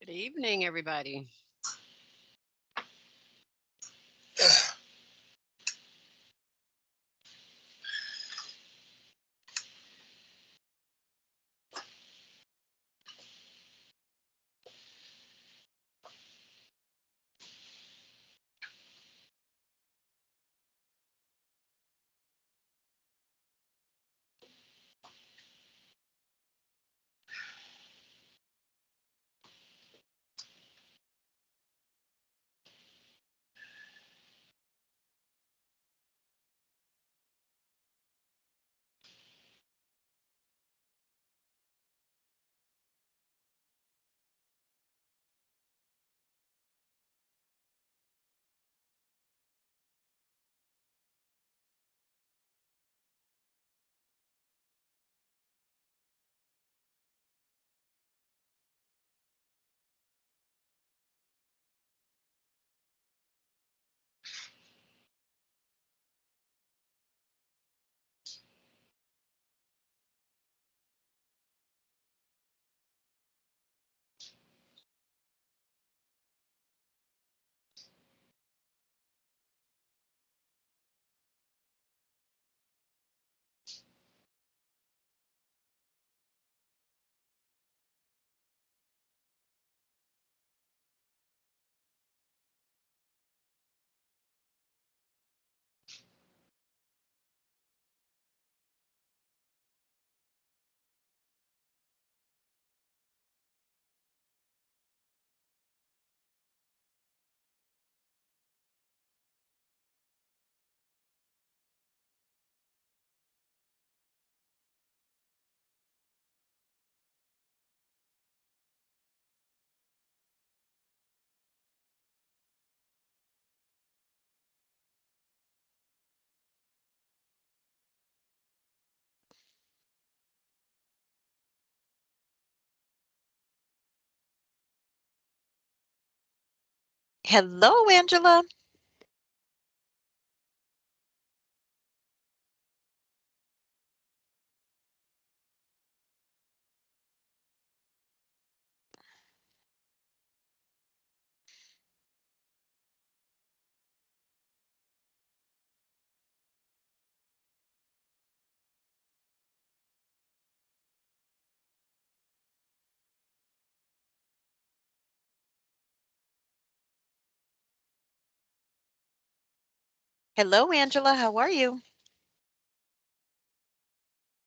Good evening, everybody. Hello, Angela. Hello, Angela. How are you?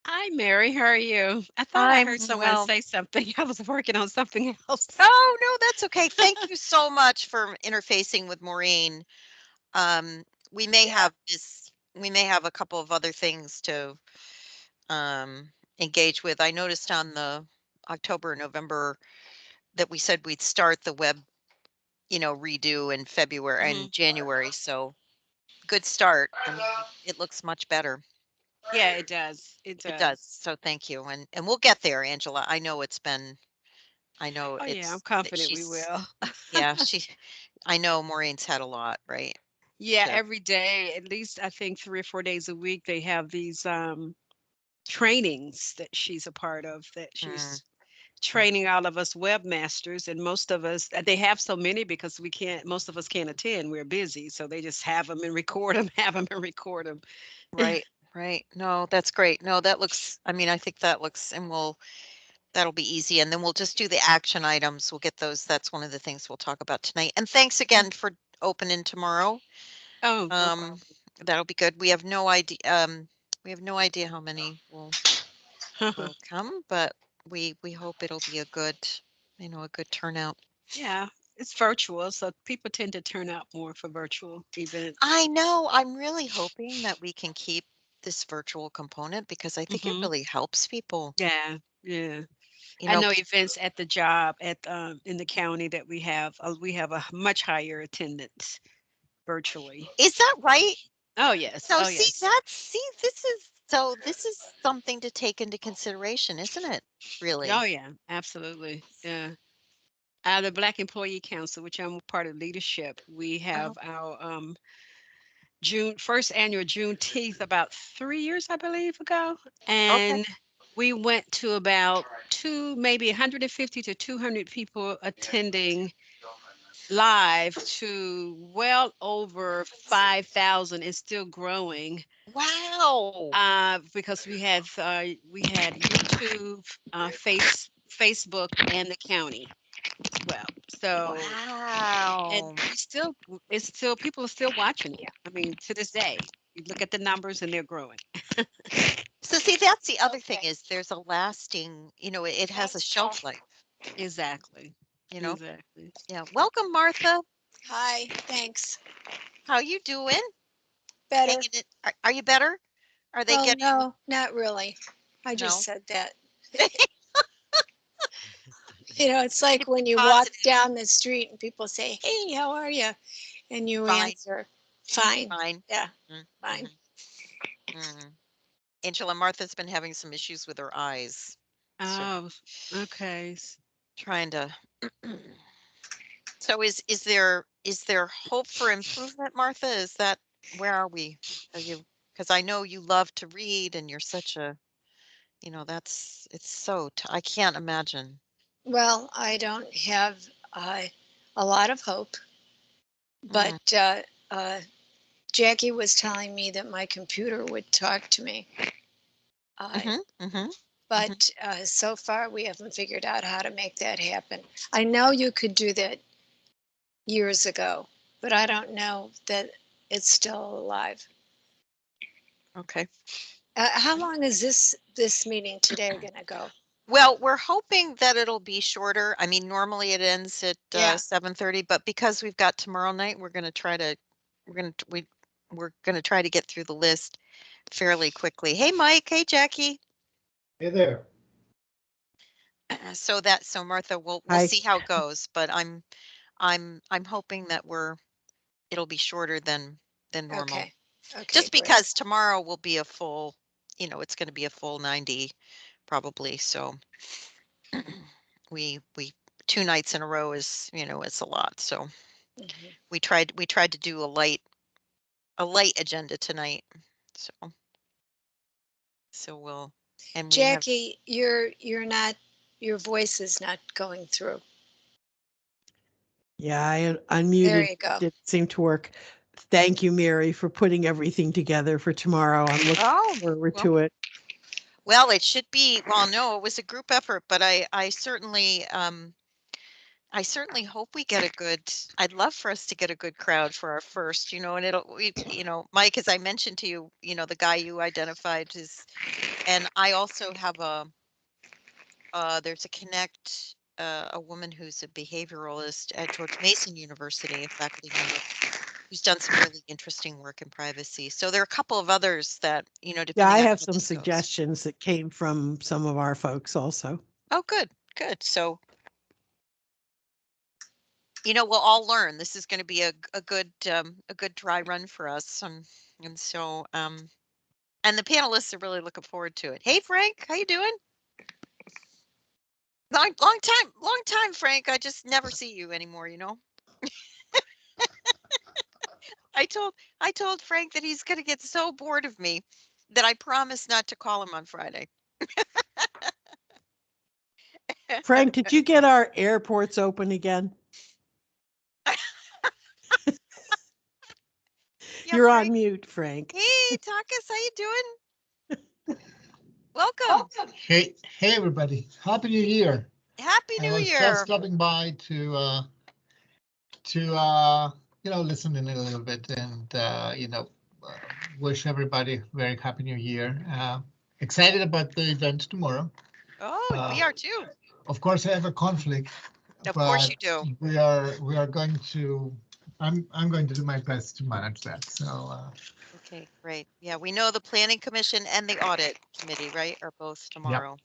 Hi, Mary. How are you? I thought I I'm heard someone well. say something. I was working on something else. Oh, no, that's okay. Thank you so much for interfacing with Maureen. Um, we may Yeah. have this, we may have a couple of other things to um, engage with. I noticed on the October, November that we said we'd start the web, redo in February Hmm. and January. So good start. I mean, it looks much better. Yeah, it does. It It does. does. So thank you. And we'll get there, Angela. I know Oh, yeah, I'm it's that confident we she's will. yeah, I know Maureen's had a lot, right? Yeah, To every day, at least I think 3 or 4 days a week, they have these trainings that she's a part of, that mm, she's training all of us webmasters, and most of us, they have so many because most of us can't attend, we're busy, so they just have them and record them, have them and record them. right, right. No, that's great. No, that looks I mean, I think that looks and that'll be easy and then we'll just do the action items. We'll get those. That's one of the things we'll talk about tonight. And thanks again for opening tomorrow. Oh, no Um, problem. that'll be good. We have no idea how many will come, but we hope it'll be a good, a good turnout. Yeah, it's virtual, so people tend to turn out more for virtual events. I know. I'm really hoping that we can keep this virtual component because I think it Hmm. really helps people. Yeah, yeah. You I know, know peop events at the job at in the county that we have a much higher attendance virtually. is that right? Oh yes, So oh see, yes. this is something to take into consideration, isn't it? Oh Really? yeah, absolutely. Yeah. Out of the Black Employee Council, which I'm a part of leadership, we Uh-huh. have our June first annual Juneteenth about 3 years, I believe, ago, Okay. and we went to about maybe 150 to 200 people attending live to well over 5,000 and still growing. Wow. Because we had YouTube, Facebook, and the county as well. So, and Wow. we still, it's still people are still watching it. I mean, to this day, you look at the numbers and they're growing. So see, that's the other thing is there's a lasting, it has a shelf life, Exactly. you know? Exactly. Yeah. Welcome, Martha. Hi, thanks. How you doing? Better? Hanging it. Are you better? Are they Well, getting no, not really. I just no? said that. It's like Keep when you walk positive. down the street and people say, "Hey, how are you?" And you Fine. answer, "Fine." Fine. Yeah, Mm-hmm. fine. Mm-hmm. Angela Martha's been having some issues with her eyes. So Oh, okay. trying to So is there hope for improvement, Martha? Is that where are we? Are you because I know you love to read and you're such a, that's it's so I can't imagine. Well, I don't have a lot of hope, Mm, but Jackie was telling me that my computer would talk to me. Uh, mhm, mhm, mhm. but so far, we haven't figured out how to make that happen. I know you could do that years ago, but I don't know that it's still alive. Okay. How long is this meeting today going to go? Well, we're hoping that it'll be shorter. I mean, normally it ends at Yeah. 7:30, but because we've got tomorrow night, we're going to we're going to try to get through the list fairly quickly. Hey, Mike. Hey, Jackie. Hey there. So Martha, we'll Hi. see how it goes, but I'm hoping that it'll be shorter than normal. Okay. Okay. Just Great. because tomorrow will be a full, it's going to be a full 90 probably. So we 2 nights in a row is, it's a lot. So Mhm. we tried to do a light agenda tonight. So we'll and we have Jackie, you're not. Your voice is not going through. Yeah, I There unmuted. you go. Didn't seem to work. Thank you, Mary, for putting everything together for tomorrow. I'm looking oh forward well to it. well it should be well no it was a group effort but I certainly hope we get a good I'd love for us to get a good crowd for our first, and Mike, as I mentioned to you, the guy you identified is, and I also have there's a connect, a woman who's a behavioralist at George Mason University, a faculty member who's done some really interesting work in privacy. So there are a couple of others that, Yeah, I depending on have how some this goes. suggestions that came from some of our folks also. Oh, good, good. So we'll all learn. This is going to be a good dry run for us, and so and the panelists are really looking forward to it. Hey, Frank, how you doing? Long time, Frank. I just never see you anymore. I told Frank that he's going to get so bored of me that I promised not to call him on Friday. Frank, did you get our airports open again? Yeah, You're on Frank. mute, Frank. Hey, Takas, how you doing? Welcome. Hey, everybody. Happy New Year. Happy I New was just Year. stopping by to listen in a little bit and uh, wish everybody a very happy New Year. Excited about the event tomorrow. Oh, Uh, we are too. of course, I have a conflict, Of course but you do. we are going to. I'm going to do my best to manage that. So Okay, great. Yeah, we know the Planning Commission and the Audit Committee, right, are both yeah. tomorrow.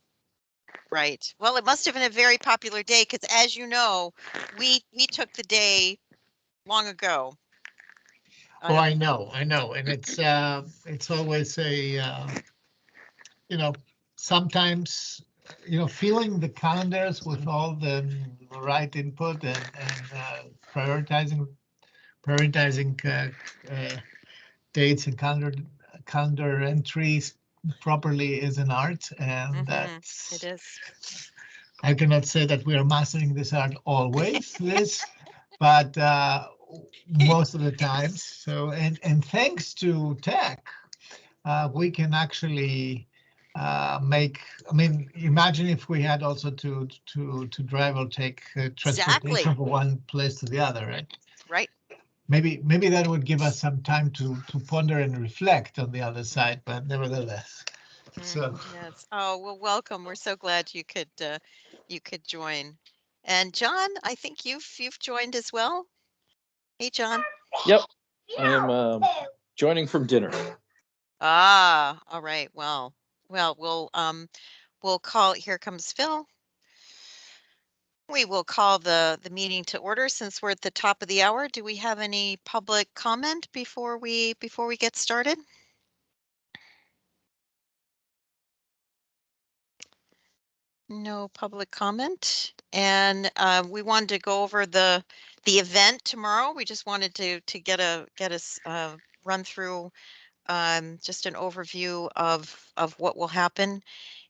Right. Well, it must have been a very popular day because, as you know, we took the day long ago. I Oh, don't. I know, and it's always a sometimes filling the calendars with all the right input and prioritizing dates and calendar entries properly is an art, and It that's, is. I cannot say that we are mastering this art always, Liz, but most of the times. So, and thanks to tech, we can actually make. I mean, imagine if we had also to drive or take Exactly. transportation from one place to the other, right? Right. Maybe that would give us some time to ponder and reflect on the other side, but nevertheless. So Yes. Oh, well, welcome. We're so glad you could join. And John, I think you've joined as well. Hey, John. Yep, I am joining from dinner. Ah, all right. Well, we'll call. Here comes Phil. We will call the meeting to order since we're at the top of the hour. Do we have any public comment before we get started? No public comment. And we wanted to go over the event tomorrow. We just wanted to get us run through just an overview of what will happen.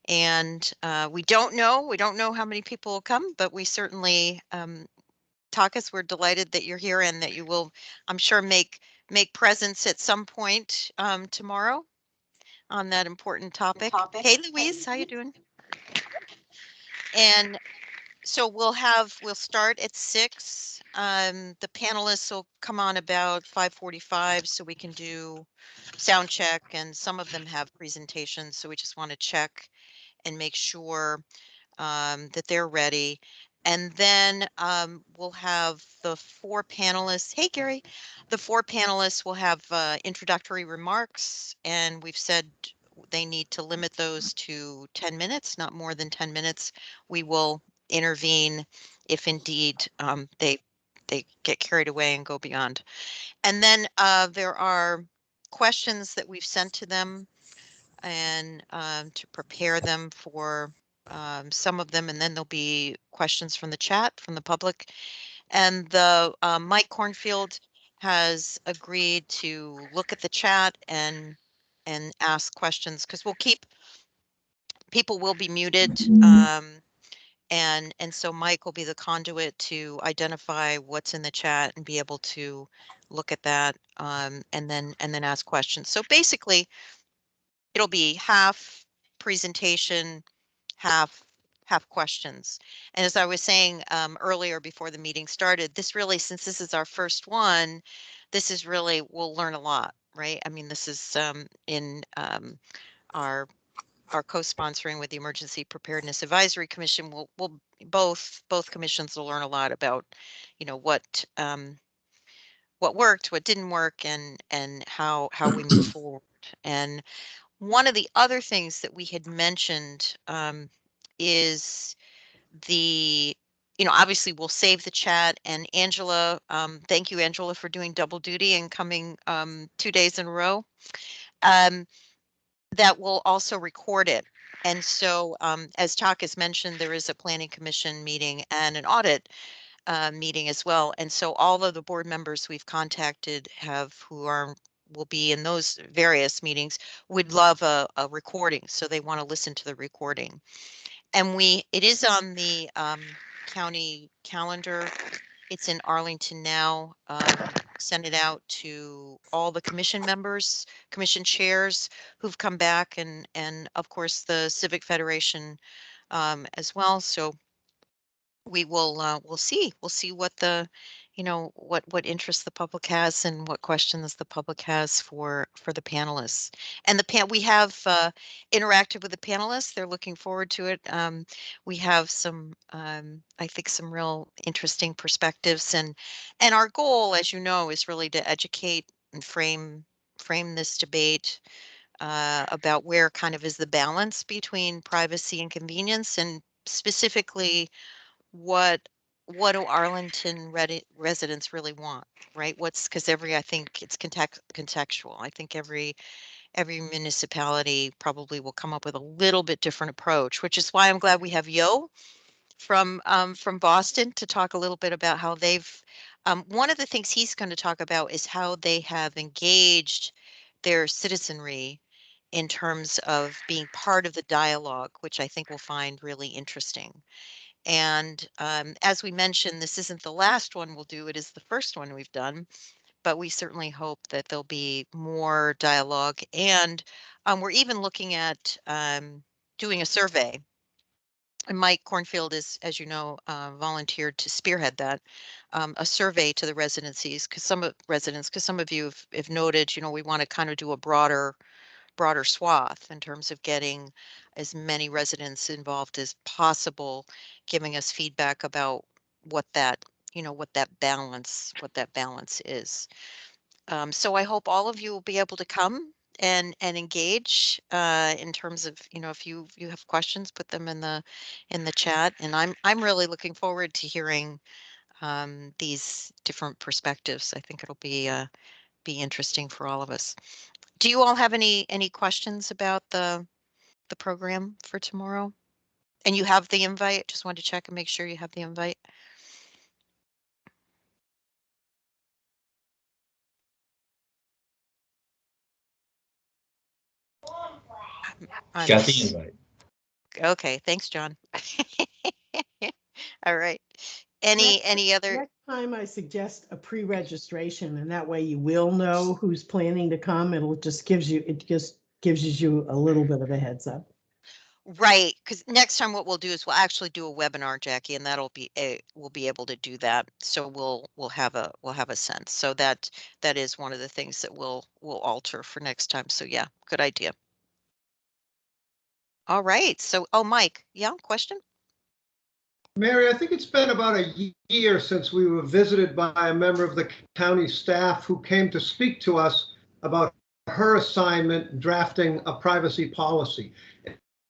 And we don't know how many people will come, but we certainly Takas, we're delighted that you're here and that you will, I'm sure, make presence at some point tomorrow on that important topic. Hey, Louise, how you doing? And so we'll start at 6. The panelists will come on about 5:45 so we can do sound check, and some of them have presentations, so we just want to check and make sure that they're ready. And then we'll have the 4 panelists. Hey, Gary. The 4 panelists will have introductory remarks, and we've said they need to limit those to 10 minutes, not more than 10 minutes. We will intervene if indeed they get carried away and go beyond. And then there are questions that we've sent to them and to prepare them for some of them, and then there'll be questions from the chat from the public. And the Mike Cornfield has agreed to look at the chat and ask questions, because we'll keep people will be muted, and so Mike will be the conduit to identify what's in the chat and be able to look at that and then ask questions. So basically it'll be half presentation, half questions. And as I was saying earlier before the meeting started, this really, since this is our first one, this is really, we'll learn a lot, right? I mean, this is in our co-sponsoring with the Emergency Preparedness Advisory Commission. We'll both commissions will learn a lot about, what worked, what didn't work, and how we move forward. And one of the other things that we had mentioned is the, obviously we'll save the chat, and Angela, thank you, Angela, for doing double duty and coming 2 days in a row. That will also record it. And so as Talk has mentioned, there is a planning commission meeting and an audit meeting as well. And so all of the board members we've contacted will be in those various meetings, would love a recording. So they want to listen to the recording. And it is on the county calendar. It's in Arlington now. Send it out to all the commission members, commission chairs who've come back, and of course the Civic Federation as well. So we'll see what the what interest the public has and what questions the public has for the panelists. And we have interacted with the panelists. They're looking forward to it. We have some I think some real interesting perspectives, and our goal, as you know, is really to educate and frame this debate about where kind of is the balance between privacy and convenience, and specifically what do Arlington residents really want, right? Because I think it's contextual. I think every municipality probably will come up with a little bit different approach, which is why I'm glad we have Yo from Boston to talk a little bit about how they've one of the things he's going to talk about is how they have engaged their citizenry in terms of being part of the dialogue, which I think we'll find really interesting. And as we mentioned, this isn't the last one we'll do, it is the first one we've done, but we certainly hope that there'll be more dialogue. And we're even looking at doing a survey. And Mike Cornfield is, as you know, volunteered to spearhead that, a survey to the residencies, because some of you have noted, you know, we want to kind of do a broader swath in terms of getting as many residents involved as possible, giving us feedback about what that, you know, what that balance is. So I hope all of you will be able to come and engage in terms of, you know, if you have questions, put them in the chat. And I'm really looking forward to hearing these different perspectives. I think it'll be interesting for all of us. Do you all have any questions about the program for tomorrow? And you have the invite? Just wanted to check and make sure you have the invite. Got the invite. Okay, thanks, John. All right. Any other? Next time I suggest a pre-registration, and that way you will know who's planning to come. It just gives you a little bit of a heads up. Right, because next time what we'll do is we'll actually do a webinar, Jackie, and that'll be we'll be able to do that. So we'll have a sense. So that is one of the things that we'll alter for next time. So yeah, good idea. All right. So, oh, Mike, yeah, question? Mary, I think it's been about a year since we were visited by a member of the county staff who came to speak to us about her assignment drafting a privacy policy.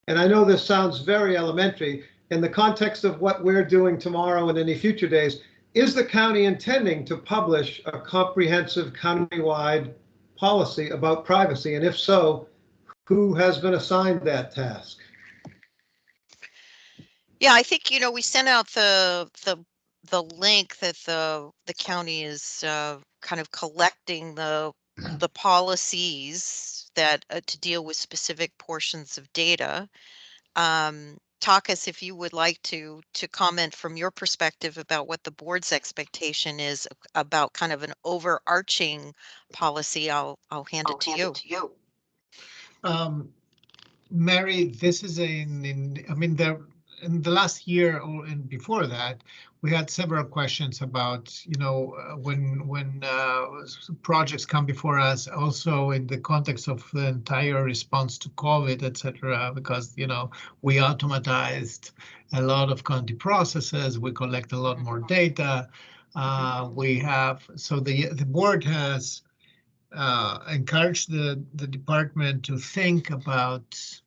And I know this sounds very elementary. In the context of what we're doing tomorrow and any future days, is the county intending to publish a comprehensive countywide policy about privacy? And if so, who has been assigned that task? Yeah, I think, you know, we sent out the link that the county is kind of collecting the policies that to deal with specific portions of data. Takas, if you would like to comment from your perspective about what the board's expectation is about kind of an overarching policy, I'll hand it to you. Mary, this is I mean, in the last year or before that, we had several questions about, you know, when projects come before us, also in the context of the entire response to COVID, etc., because, you know, we automatized a lot of county processes, we collect a lot more data. So the board has encouraged the department to think about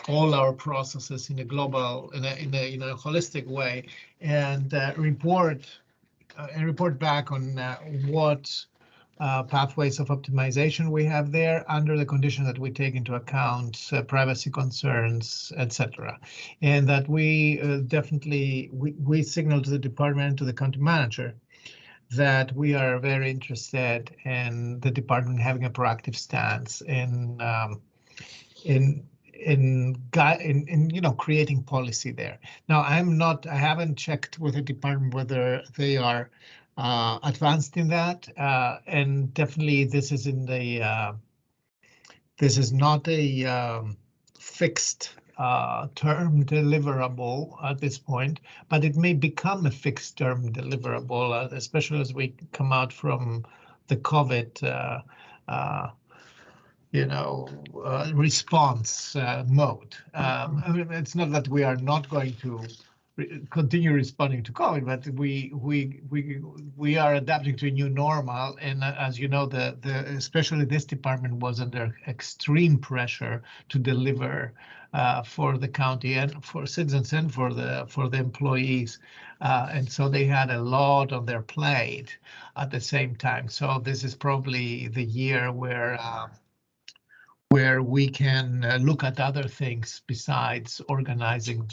all our processes in a global, in a holistic way, and report back on what pathways of optimization we have there under the condition that we take into account privacy concerns, etc. And that we definitely we signal to the department and to the county manager that we are very interested in the department having a proactive stance in you know, creating policy there. Now, I haven't checked with the department whether they are advanced in that, and definitely this is this is not a fixed term deliverable at this point, but it may become a fixed term deliverable, especially as we come out from the COVID you know, response mode. I mean, it's not that we are not going to continue responding to COVID, but we are adapting to a new normal. And as you know, especially this department was under extreme pressure to deliver for the county and for citizens and for the employees, and so they had a lot on their plate at the same time. So this is probably the year where we can look at other things besides organizing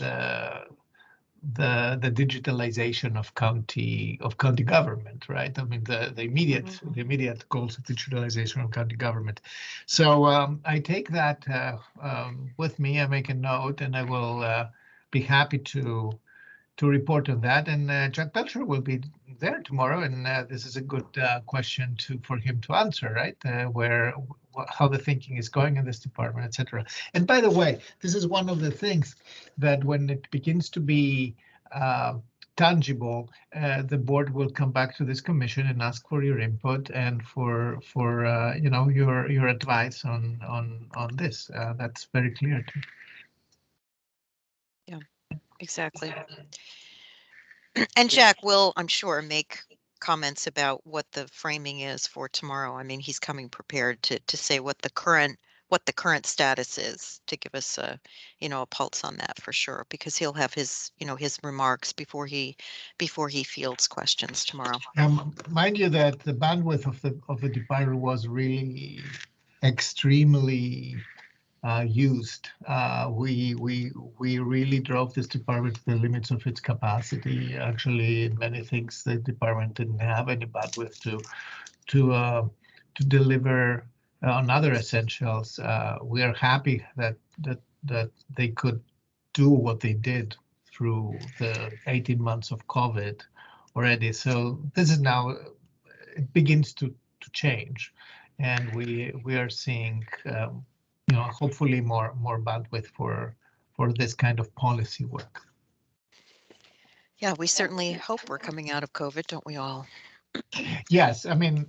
the digitalization of county government, right? I mean the immediate goals of digitalization of county government. So I take that with me. I make a note, and I will be happy to report on that. And Jack Belcher will be there tomorrow, and this is a good question for him to answer, right? How the thinking is going in this department, etc. And by the way, this is one of the things that when it begins to be tangible, the board will come back to this commission and ask for your input and for your advice on this. That's very clear to me. Yeah, exactly. And Jack will, I'm sure, make comments about what the framing is for tomorrow. I mean, he's coming prepared to say what the current status is, to give us a pulse on that for sure, because he'll have his remarks before he fields questions tomorrow. Mind you that the bandwidth of the department was really extremely used. We really drove this department to the limits of its capacity. Actually, many things the department didn't have any bandwidth to deliver on other essentials. We are happy that they could do what they did through the 18 months of COVID already. So this is now, it begins to change, and we are seeing hopefully more bandwidth for this kind of policy work. Yeah, we certainly hope we're coming out of COVID, don't we all? Yes, I mean,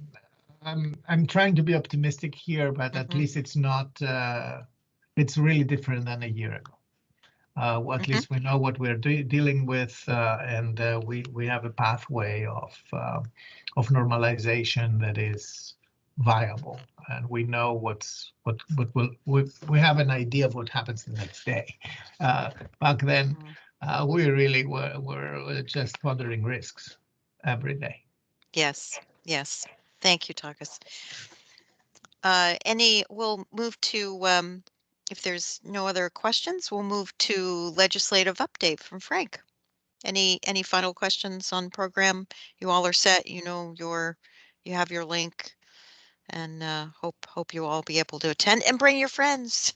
I'm trying to be optimistic here, but at least it's not. It's really different than a year ago. Well, at least we know what we're dealing with, and we have a pathway of normalization that is viable, and we know what will we have an idea of what happens the next day. Back then, we really were just pondering risks every day. Yes. Thank you, Takas. We'll move to, if there's no other questions, we'll move to legislative update from Frank. Any final questions on program? You all are set. You have your link, and hope you all be able to attend and bring your friends.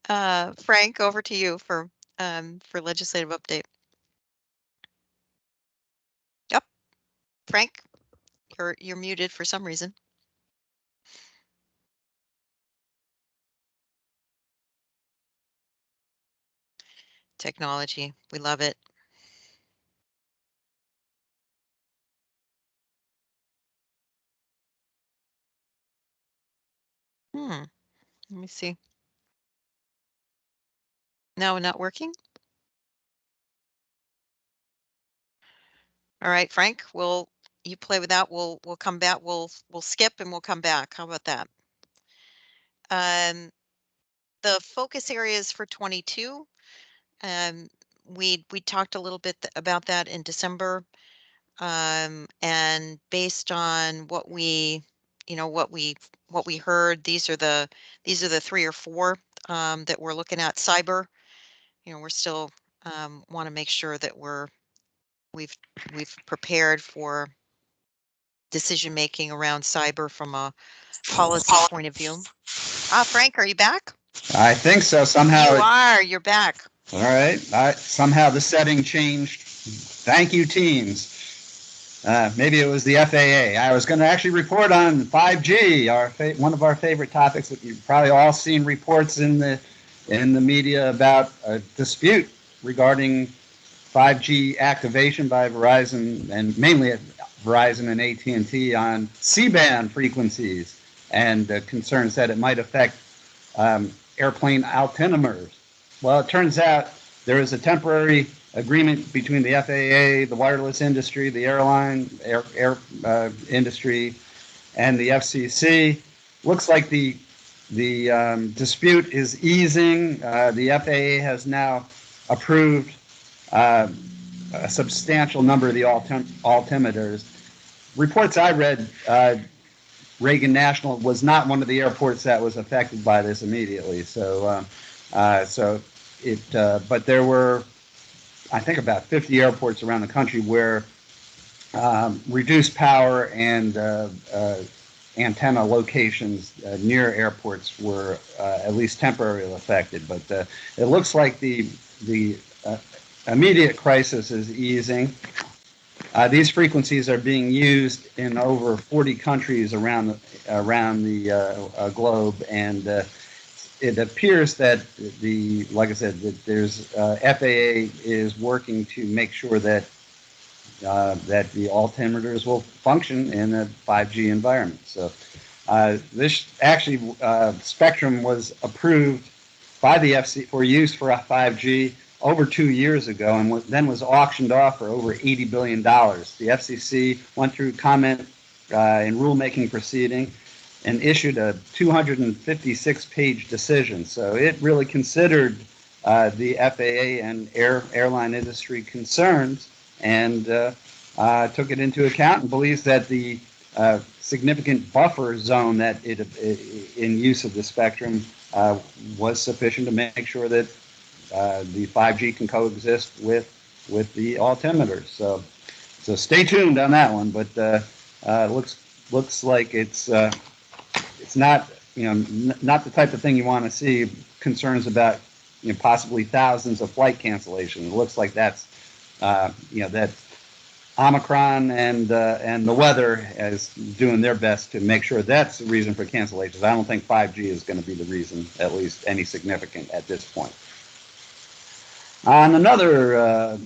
Frank, over to you for legislative update. Yep, Frank, you're muted for some reason. Technology, we love it. Let me see. No, not working. All right, Frank, you play with that. We'll come back. We'll skip and we'll come back. How about that? The focus areas for 22. We talked a little bit about that in December, and based on what we heard, these are the 3 or 4 that we're looking at. Cyber, we're still want to make sure that we've prepared for decision making around cyber from a policy point of view. Frank, are you back? I think so. Somehow you're back. All right. Somehow the setting changed. Thank you, teams. Maybe it was the FAA. I was going to actually report on 5G, one of our favorite topics that you've probably all seen reports in the media about a dispute regarding 5G activation by Verizon, and mainly Verizon and AT&T on C-band frequencies, and concerns that it might affect airplane altimeters. Well, it turns out there is a temporary agreement between the FAA, the wireless industry, the airline industry, and the FCC. Looks like the dispute is easing. The FAA has now approved a substantial number of the altimeters. Reports I read, Reagan National was not one of the airports that was affected by this immediately. But there were I think about 50 airports around the country where reduced power and antenna locations near airports were at least temporarily affected. But it looks like the immediate crisis is easing. These frequencies are being used in over 40 countries around the globe, and it appears that like I said, that there's FAA is working to make sure that that the altimeters will function in a 5G environment. So this actually spectrum was approved by the FCC for use for a 5G over 2 years ago, and then was auctioned off for over $80 billion. The FCC went through comment and rulemaking proceeding and issued a 256-page decision. So it really considered the FAA and airline industry concerns and took it into account and believes that the significant buffer zone that in use of the spectrum was sufficient to make sure that the 5G can coexist with the altimeters. So stay tuned on that one. But looks like it's not not the type of thing you want to see. Concerns about possibly thousands of flight cancellations. It looks like that's that Omicron and the weather is doing their best to make sure that's the reason for cancellations. I don't think 5G is going to be the reason, at least any significant at this point. On another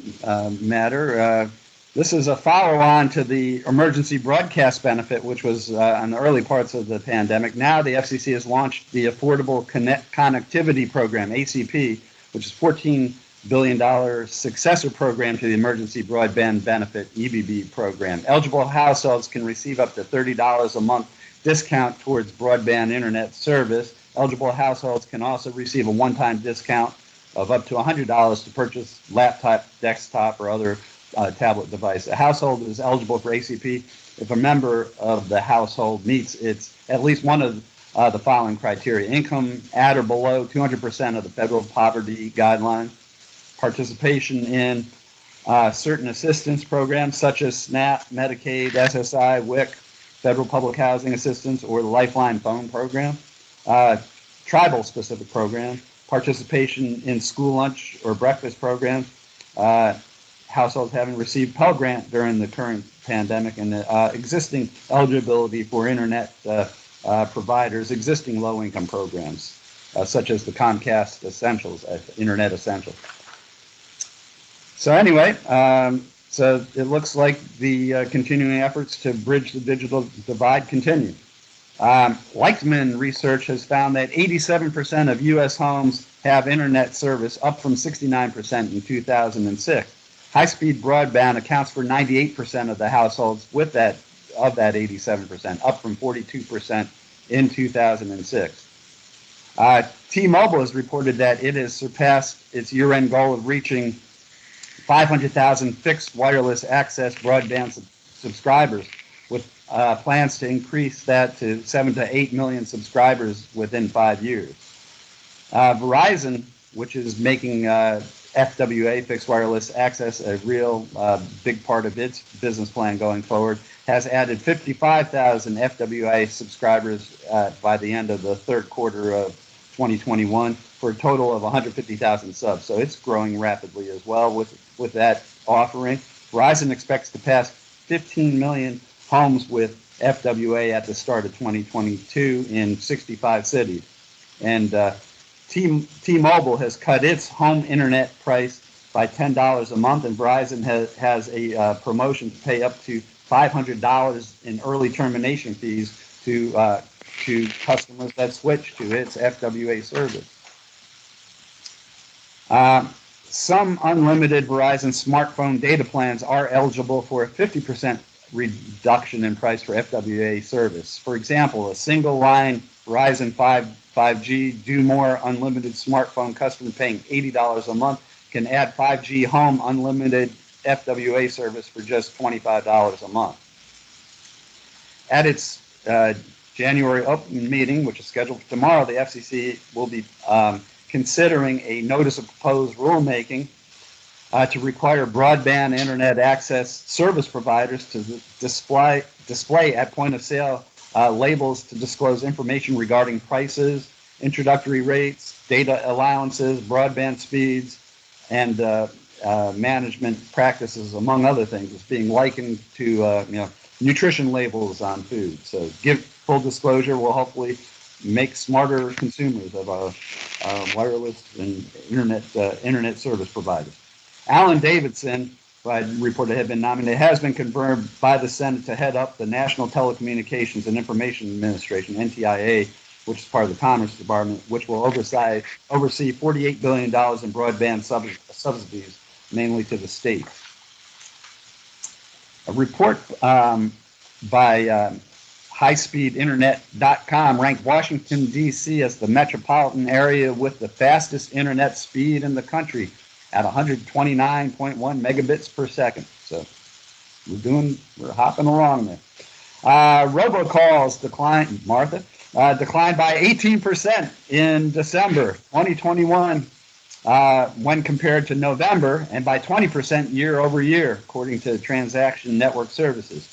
matter, this is a follow-on to the emergency broadcast benefit, which was on the early parts of the pandemic. Now the FCC has launched the Affordable Connectivity Program, ACP, which is $14 billion successor program to the Emergency Broadband Benefit, EBB program. Eligible households can receive up to $30 a month discount towards broadband internet service. Eligible households can also receive a one-time discount of up to $100 to purchase laptop, desktop, or other tablet device. A household is eligible for ACP if a member of the household meets at least one of the following criteria: income at or below 200% of the federal poverty guideline, participation in certain assistance programs such as SNAP, Medicaid, SSI, WIC, federal public housing assistance, or the Lifeline phone program, tribal specific programs, participation in school lunch or breakfast programs, households having received Pell Grant during the current pandemic, and existing eligibility for internet providers, existing low-income programs, such as the Comcast Essentials, Internet Essentials. So anyway, so it looks like the continuing efforts to bridge the digital divide continue. Leichtman research has found that 87% of U.S. homes have internet service, up from 69% in 2006. High-speed broadband accounts for 98% of the households of that 87%, up from 42% in 2006. T-Mobile has reported that it has surpassed its year-end goal of reaching 500,000 fixed wireless access broadband subscribers, with plans to increase that to 7 to 8 million subscribers within 5 years. Verizon, which is making FWA, fixed wireless access, a real big part of its business plan going forward, has added 55,000 FWA subscribers by the end of the third quarter of 2021 for a total of 150,000 subs. So it's growing rapidly as well with that offering. Verizon expects to pass 15 million homes with FWA at the start of 2022 in 65 cities. And T-Mobile has cut its home internet price by $10 a month, and Verizon has a promotion to pay up to $500 in early termination fees to customers that switch to its FWA service. Some unlimited Verizon smartphone data plans are eligible for a 50% reduction in price for FWA service. For example, a single line Verizon 5G Do More unlimited smartphone customer paying $80 a month can add 5G home unlimited FWA service for just $25 a month. At its January open meeting, which is scheduled for tomorrow, the FCC will be considering a notice of proposed rulemaking to require broadband internet access service providers to display at point of sale labels to disclose information regarding prices, introductory rates, data allowances, broadband speeds, and management practices, among other things. It's being likened to nutrition labels on food. So, give full disclosure will hopefully make smarter consumers of our wireless and internet service providers. Alan Davidson, who I reported had been nominated, has been confirmed by the Senate to head up the National Telecommunications and Information Administration, NTIA, which is part of the Commerce Department, which will oversee $48 billion in broadband subsidies, mainly to the state. A report by highspeedinternet.com ranked Washington, D.C. as the metropolitan area with the fastest internet speed in the country at 129.1 megabits per second. So we're hopping along there. Robocalls declined, declined by 18% in December 2021 when compared to November, and by 20% year over year, according to Transaction Network Services.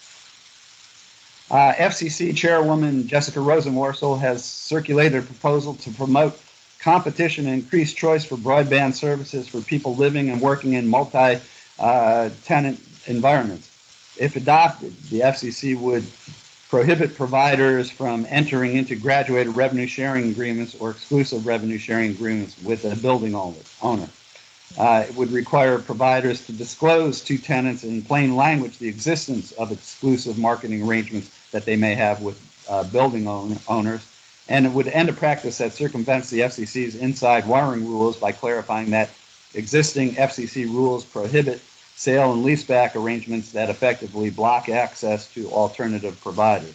FCC Chairwoman Jessica Rosenworcel has circulated a proposal to promote competition and increased choice for broadband services for people living and working in multi-tenant environments. If adopted, the FCC would prohibit providers from entering into graduated revenue sharing agreements or exclusive revenue sharing agreements with a building owner. It would require providers to disclose to tenants in plain language the existence of exclusive marketing arrangements that they may have with building owners. And it would end a practice that circumvents the FCC's inside wiring rules by clarifying that existing FCC rules prohibit sale and leaseback arrangements that effectively block access to alternative providers.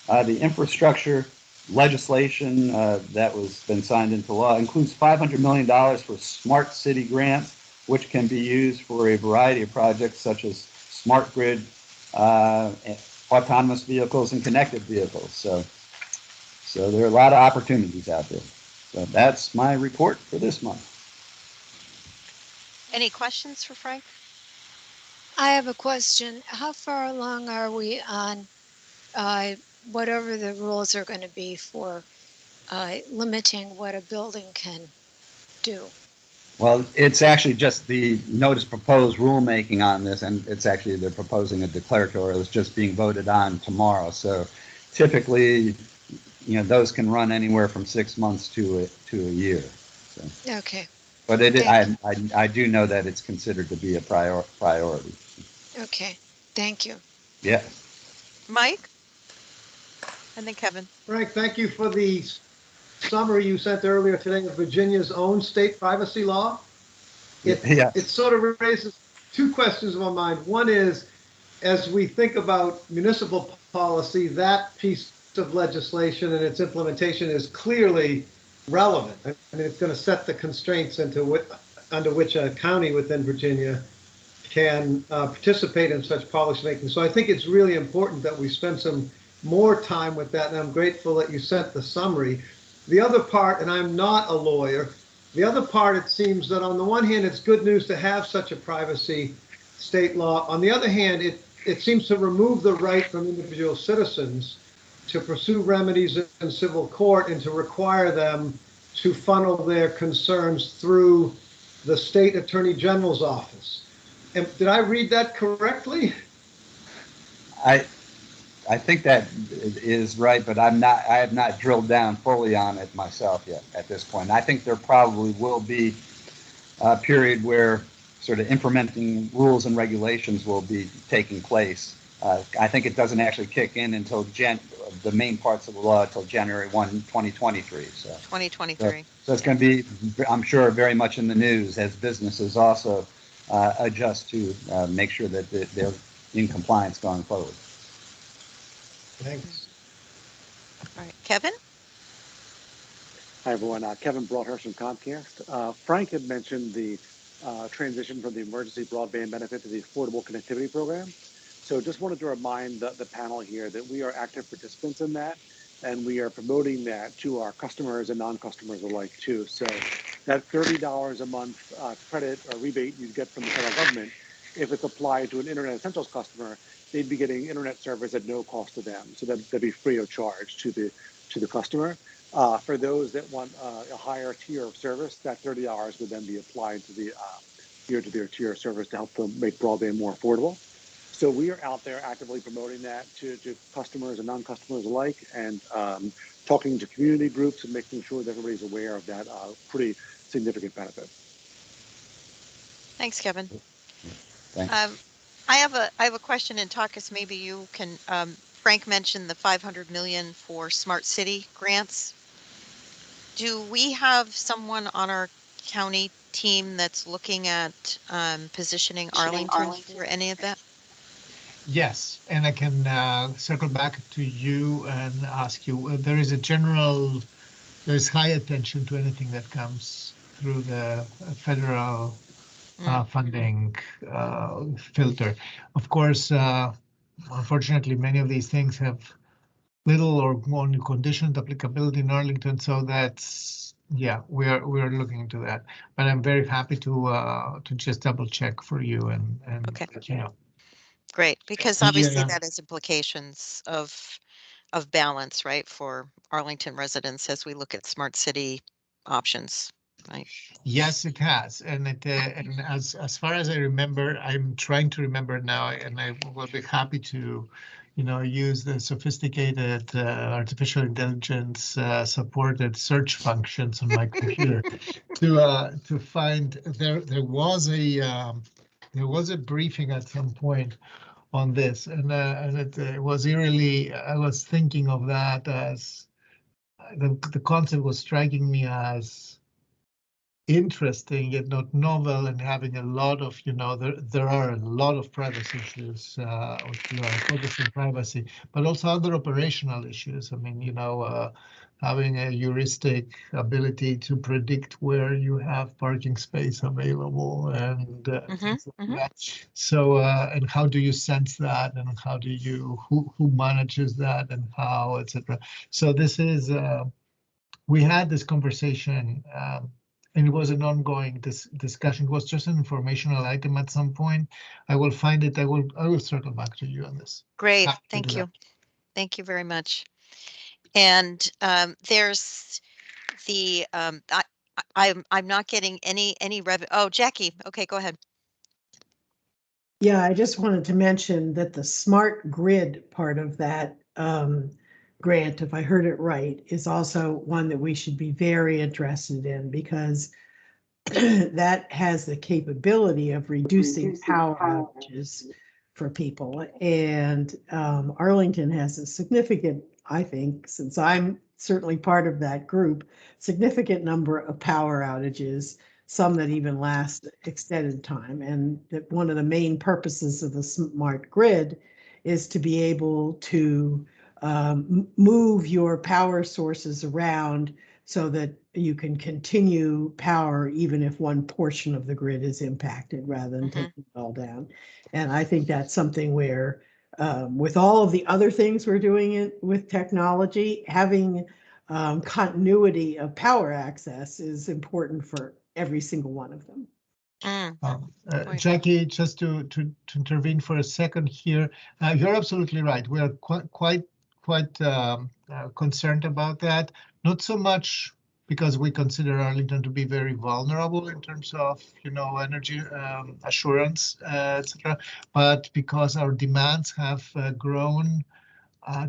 The infrastructure legislation that was been signed into law includes $500 million for smart city grants, which can be used for a variety of projects such as smart grid, autonomous vehicles, and connected vehicles. So there are a lot of opportunities out there. So that's my report for this month. Any questions for Frank? I have a question. How far along are we on whatever the rules are going to be for limiting what a building can do? Well, it's actually just the notice proposed rulemaking on this, and it's actually they're proposing a declaratory. It's just being voted on tomorrow. So typically, those can run anywhere from 6 months to a year. So. Okay. But I do know that it's considered to be a priority. Okay. Thank you. Yeah. Mike? And then Kevin. Frank, thank you for the summary you sent earlier today of Virginia's own state privacy law. It sort of raises two questions in my mind. One is, as we think about municipal policy, that piece of legislation and its implementation is clearly relevant. I mean, it's going to set the constraints under which a county within Virginia can participate in such policymaking. So I think it's really important that we spend some more time with that, and I'm grateful that you sent the summary. The other part, and I'm not a lawyer, the other part, it seems that on the one hand, it's good news to have such a privacy state law. On the other hand, it seems to remove the right from individual citizens to pursue remedies in civil court and to require them to funnel their concerns through the state attorney general's office. And did I read that correctly? I think that is right, but I have not drilled down fully on it myself yet at this point. I think there probably will be a period where sort of implementing rules and regulations will be taking place. I think it doesn't actually kick in until the main parts of the law until January 1, 2023. So 2023. So it's going to be, I'm sure, very much in the news as businesses also adjust to make sure that they're in compliance going forward. Thanks. All right, Kevin? Hi, everyone. Kevin Broadhurst from Comcast. Frank had mentioned the transition from the emergency broadband benefit to the Affordable Connectivity Program. So just wanted to remind the panel here that we are active participants in that, and we are promoting that to our customers and non-customers alike too. So that $30 a month credit or rebate you get from the federal government, if it's applied to an Internet Essentials customer, they'd be getting internet service at no cost to them. So that'd be free of charge to the customer. For those that want a higher tier of service, that $30 would then be applied to the peer-to-peer tier of service to help them make broadband more affordable. So we are out there actively promoting that to customers and non-customers alike, and talking to community groups and making sure that everybody's aware of that pretty significant benefit. Thanks, Kevin. Thanks. I have a question, and Takis, maybe you can. Frank mentioned the 500 million for smart city grants. Do we have someone on our county team that's looking at positioning Arlington for any of that? Yes, and I can circle back to you and ask you, there's high attention to anything that comes through the federal funding filter. Of course, unfortunately, many of these things have little or only conditioned applicability in Arlington, so that's, yeah, we're looking into that. But I'm very happy to just double check for you and Okay. let you know. Great, because obviously that has implications of balance, right, for Arlington residents as we look at smart city options, right? Yes, it has, and and as far as I remember, I'm trying to remember now, and I will be happy to, use the sophisticated artificial intelligence supported search functions on my computer to find there was a briefing at some point on this, and it was eerily, I was thinking of that as the concept was striking me as interesting yet not novel, and having a lot of, there are a lot of privacy issues, focusing privacy, but also other operational issues. I mean, having a heuristic ability to predict where you have parking space available and things like that. So, and how do you sense that, and how do you, who manages that, and how, etc. So this is, we had this conversation, and it was an ongoing discussion. It was just an informational item at some point. I will find it. I will circle back to you on this. Great, thank you. Thank you very much. And there's the I'm not getting any revenue. Oh, Jackie. Okay, go ahead. Yeah, I just wanted to mention that the smart grid part of that grant, if I heard it right, is also one that we should be very interested in, because that has the capability of reducing power outages for people. And Arlington has a significant, I think, since I'm certainly part of that group, significant number of power outages, some that even last extended time. And that one of the main purposes of the smart grid is to be able to move your power sources around so that you can continue power even if one portion of the grid is impacted, rather than taking it all down. And I think that's something where, with all of the other things we're doing with technology, having continuity of power access is important for every single one of them. Jackie, just to intervene for a second here, you're absolutely right. We are quite concerned about that. Not so much because we consider Arlington to be very vulnerable in terms of, energy assurance, etc., but because our demands have grown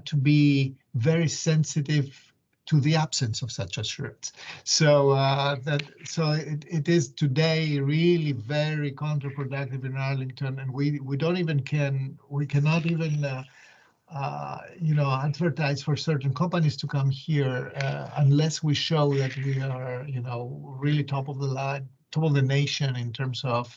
to be very sensitive to the absence of such assurance. So it is today really very counterproductive in Arlington, and we cannot even advertise for certain companies to come here unless we show that we are, really top of the line, top of the nation in terms of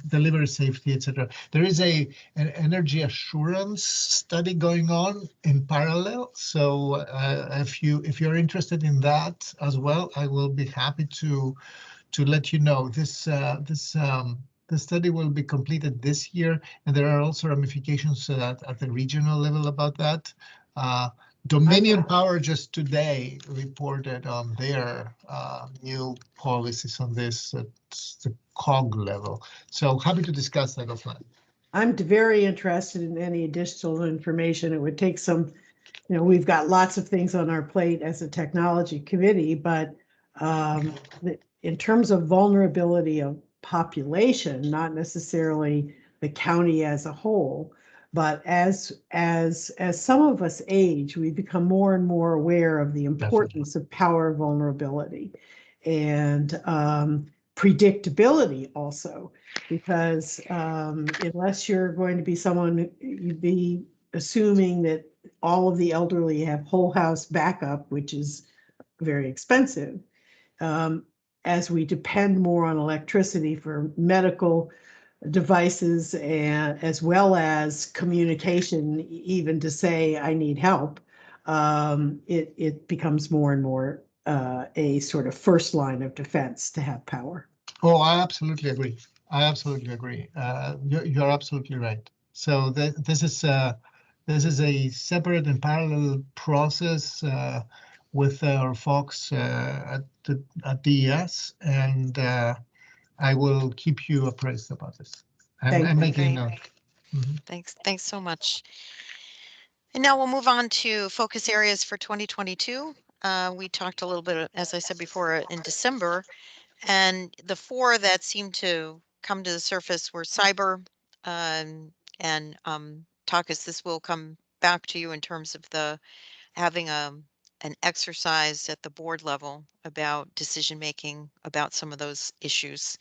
delivery safety, etc. There is an energy assurance study going on in parallel. So if you're interested in that as well, I will be happy to let you know. The study will be completed this year, and there are also ramifications at the regional level about that. Dominion Power just today reported on their new policies on this at the COG level. So happy to discuss that offline. I'm very interested in any additional information. It would take some, we've got lots of things on our plate as a technology committee, but in terms of vulnerability of population, not necessarily the county as a whole, but as some of us age, we become more and more aware of the importance of power vulnerability and predictability also, because unless you're going to be someone, you'd be assuming that all of the elderly have whole house backup, which is very expensive. As we depend more on electricity for medical devices and as well as communication, even to say I need help, it becomes more and more a sort of first line of defense to have power. Oh, I absolutely agree. I absolutely agree. You're absolutely right. So this is a separate and parallel process with our folks at DES, and I will keep you appraised about this. I'm making note. Thanks so much. And now we'll move on to focus areas for 2022. We talked a little bit, as I said before, in December, and the four that seemed to come to the surface were cyber, and Takis, this will come back to you in terms of the having an exercise at the board level about decision making about some of those issues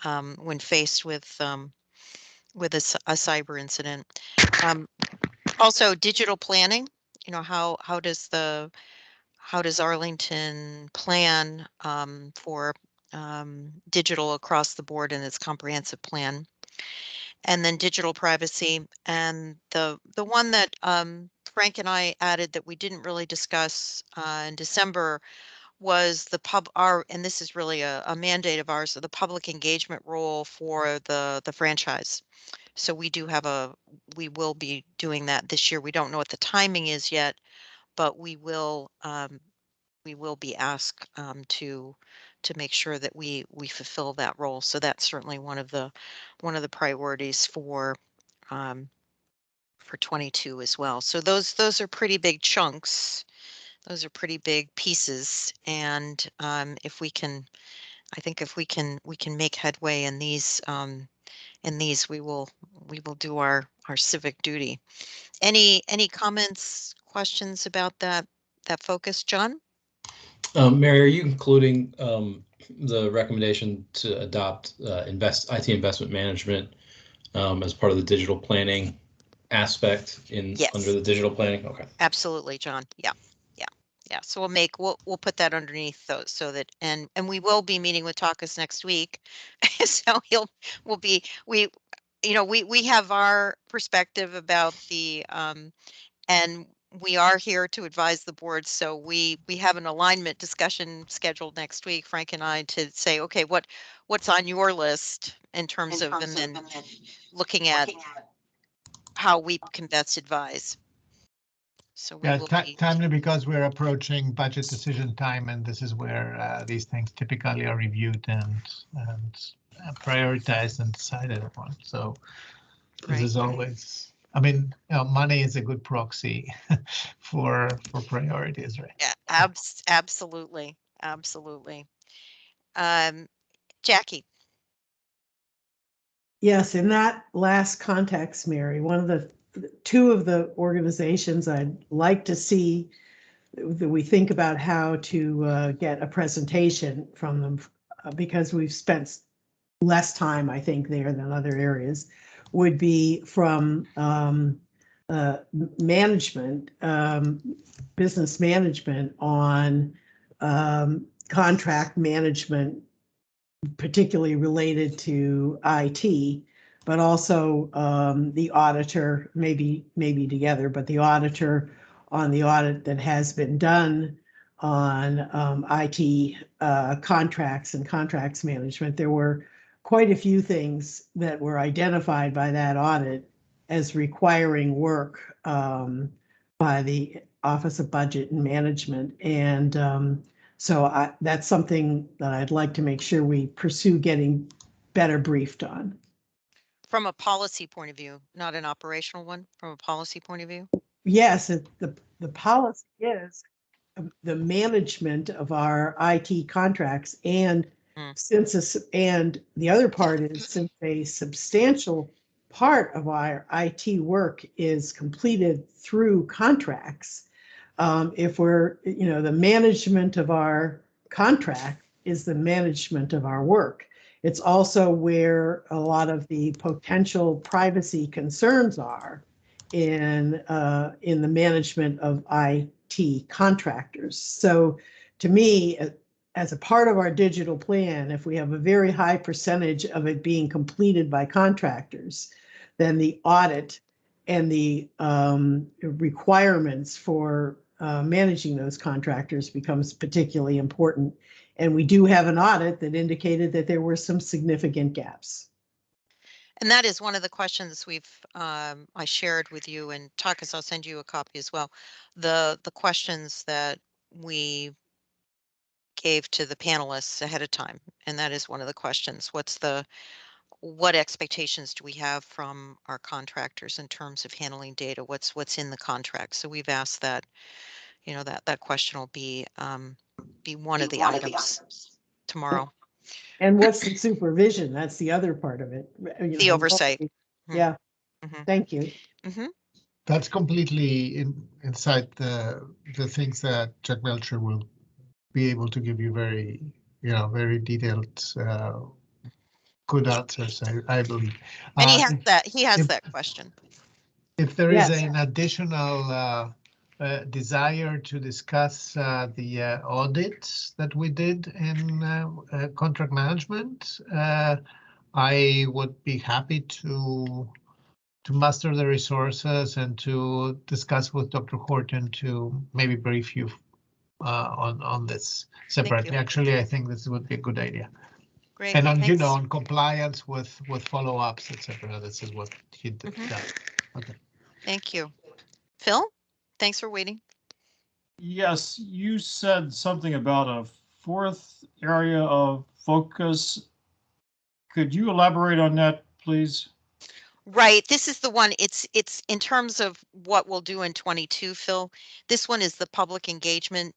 when faced with a cyber incident. Also, digital planning. How does Arlington plan for digital across the board in its comprehensive plan? And then digital privacy, and the one that Frank and I added that we didn't really discuss in December was and this is really a mandate of ours, so the public engagement role for the franchise. So we will be doing that this year. We don't know what the timing is yet, but we will be asked to make sure that we fulfill that role. So that's certainly one of the priorities for 22 as well. So those are pretty big chunks. Those are pretty big pieces, and if we can make headway in these, we will do our civic duty. Any comments, questions about that focus, John? Mary, are you including the recommendation to adopt IT investment management as part of the digital planning aspect Yes. under the digital planning? Okay. Absolutely, John. Yeah. So we'll put that underneath those, so that and we will be meeting with Takis next week. So we have our perspective about the and we are here to advise the board. So we have an alignment discussion scheduled next week, Frank and I, to say, okay, what's on your list in terms of, and then looking at how we can best advise. So we will be timely, because we're approaching budget decision time, and this is where these things typically are reviewed and prioritized and decided upon. So this is always, I mean, money is a good proxy for priorities, right? Yeah, absolutely. Jackie. Yes, in that last context, Mary, one of the two of the organizations I'd like to see that we think about how to get a presentation from them, because we've spent less time, I think, there than other areas, would be from management, business management on contract management, particularly related to IT, but also the auditor, maybe together, but the auditor on the audit that has been done on IT contracts and contracts management. There were quite a few things that were identified by that audit as requiring work by the Office of Budget and Management. And so that's something that I'd like to make sure we pursue getting better briefed on. From a policy point of view, not an operational one, from a policy point of view? Yes, the policy is the management of our IT contracts, and and the other part is, since a substantial part of our IT work is completed through contracts, if we're, the management of our contract is the management of our work. It's also where a lot of the potential privacy concerns are in the management of IT contractors. So to me, as a part of our digital plan, if we have a very high percentage of it being completed by contractors, then the audit and the requirements for managing those contractors becomes particularly important. And we do have an audit that indicated that there were some significant gaps. And that is one of the questions I shared with you, and Takas, I'll send you a copy as well. The questions that we gave to the panelists ahead of time, and that is one of the questions. What expectations do we have from our contractors in terms of handling data? What's in the contract? So we've asked that, that question will be one of the items tomorrow. And what's the supervision? That's the other part of it. The oversight. Yeah. Thank you. That's completely inside the things that Jack Melcher will be able to give you very detailed, good answers, I believe. And he has that question. If there is an additional desire to discuss the audits that we did in contract management, I would be happy to muster the resources and to discuss with Dr. Horton to maybe brief you on this separately. Actually, I think this would be a good idea. Great. And on compliance with follow-ups, etc. This is what he did. Okay. Thank you. Phil, thanks for waiting. Yes, you said something about a fourth area of focus. Could you elaborate on that, please? Right. This is the one. It's in terms of what we'll do in 22, Phil. This one is the public engagement,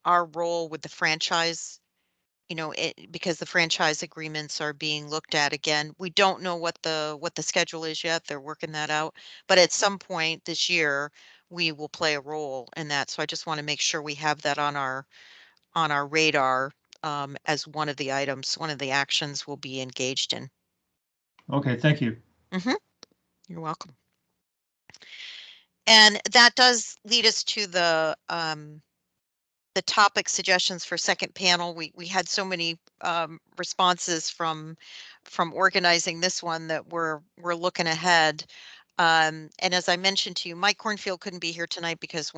our role with the franchise, because the franchise agreements are being looked at again. We don't know what the schedule is yet. They're working that out. But at some point this year, we will play a role in that. So I just want to make sure we have that on our radar as one of the items, one of the actions we'll be engaged in. Okay, thank you. You're welcome. And that does lead us to the topic suggestions for second panel. We had so many responses from organizing this one that we're looking ahead. And as I mentioned to you, Mike Cornfield couldn't be here tonight because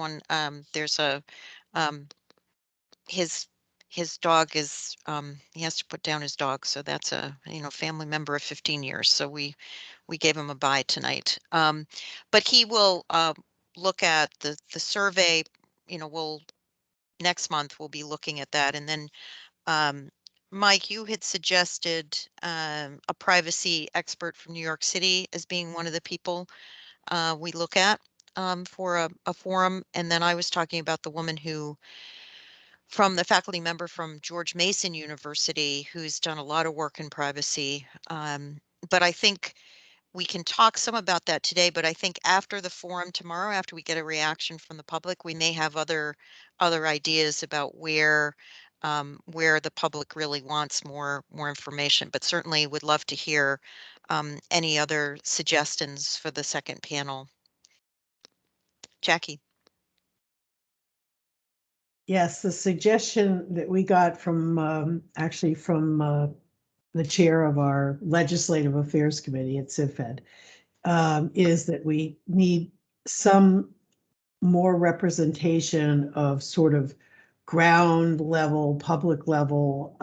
there's his dog is he has to put down his dog, so that's a family member of 15 years. So we gave him a bye tonight. But he will look at the survey. Next month we'll be looking at that, and then Mike, you had suggested a privacy expert from New York City as being one of the people we look at for a forum, and then I was talking about the woman from the faculty member from George Mason University who's done a lot of work in privacy. But I think we can talk some about that today, but I think after the forum tomorrow, after we get a reaction from the public, we may have other ideas about where the public really wants more information. But certainly would love to hear any other suggestions for the second panel. Jackie. Yes, the suggestion that we got from actually from the chair of our Legislative Affairs Committee at CivFed is that we need some more representation of sort of ground level, public level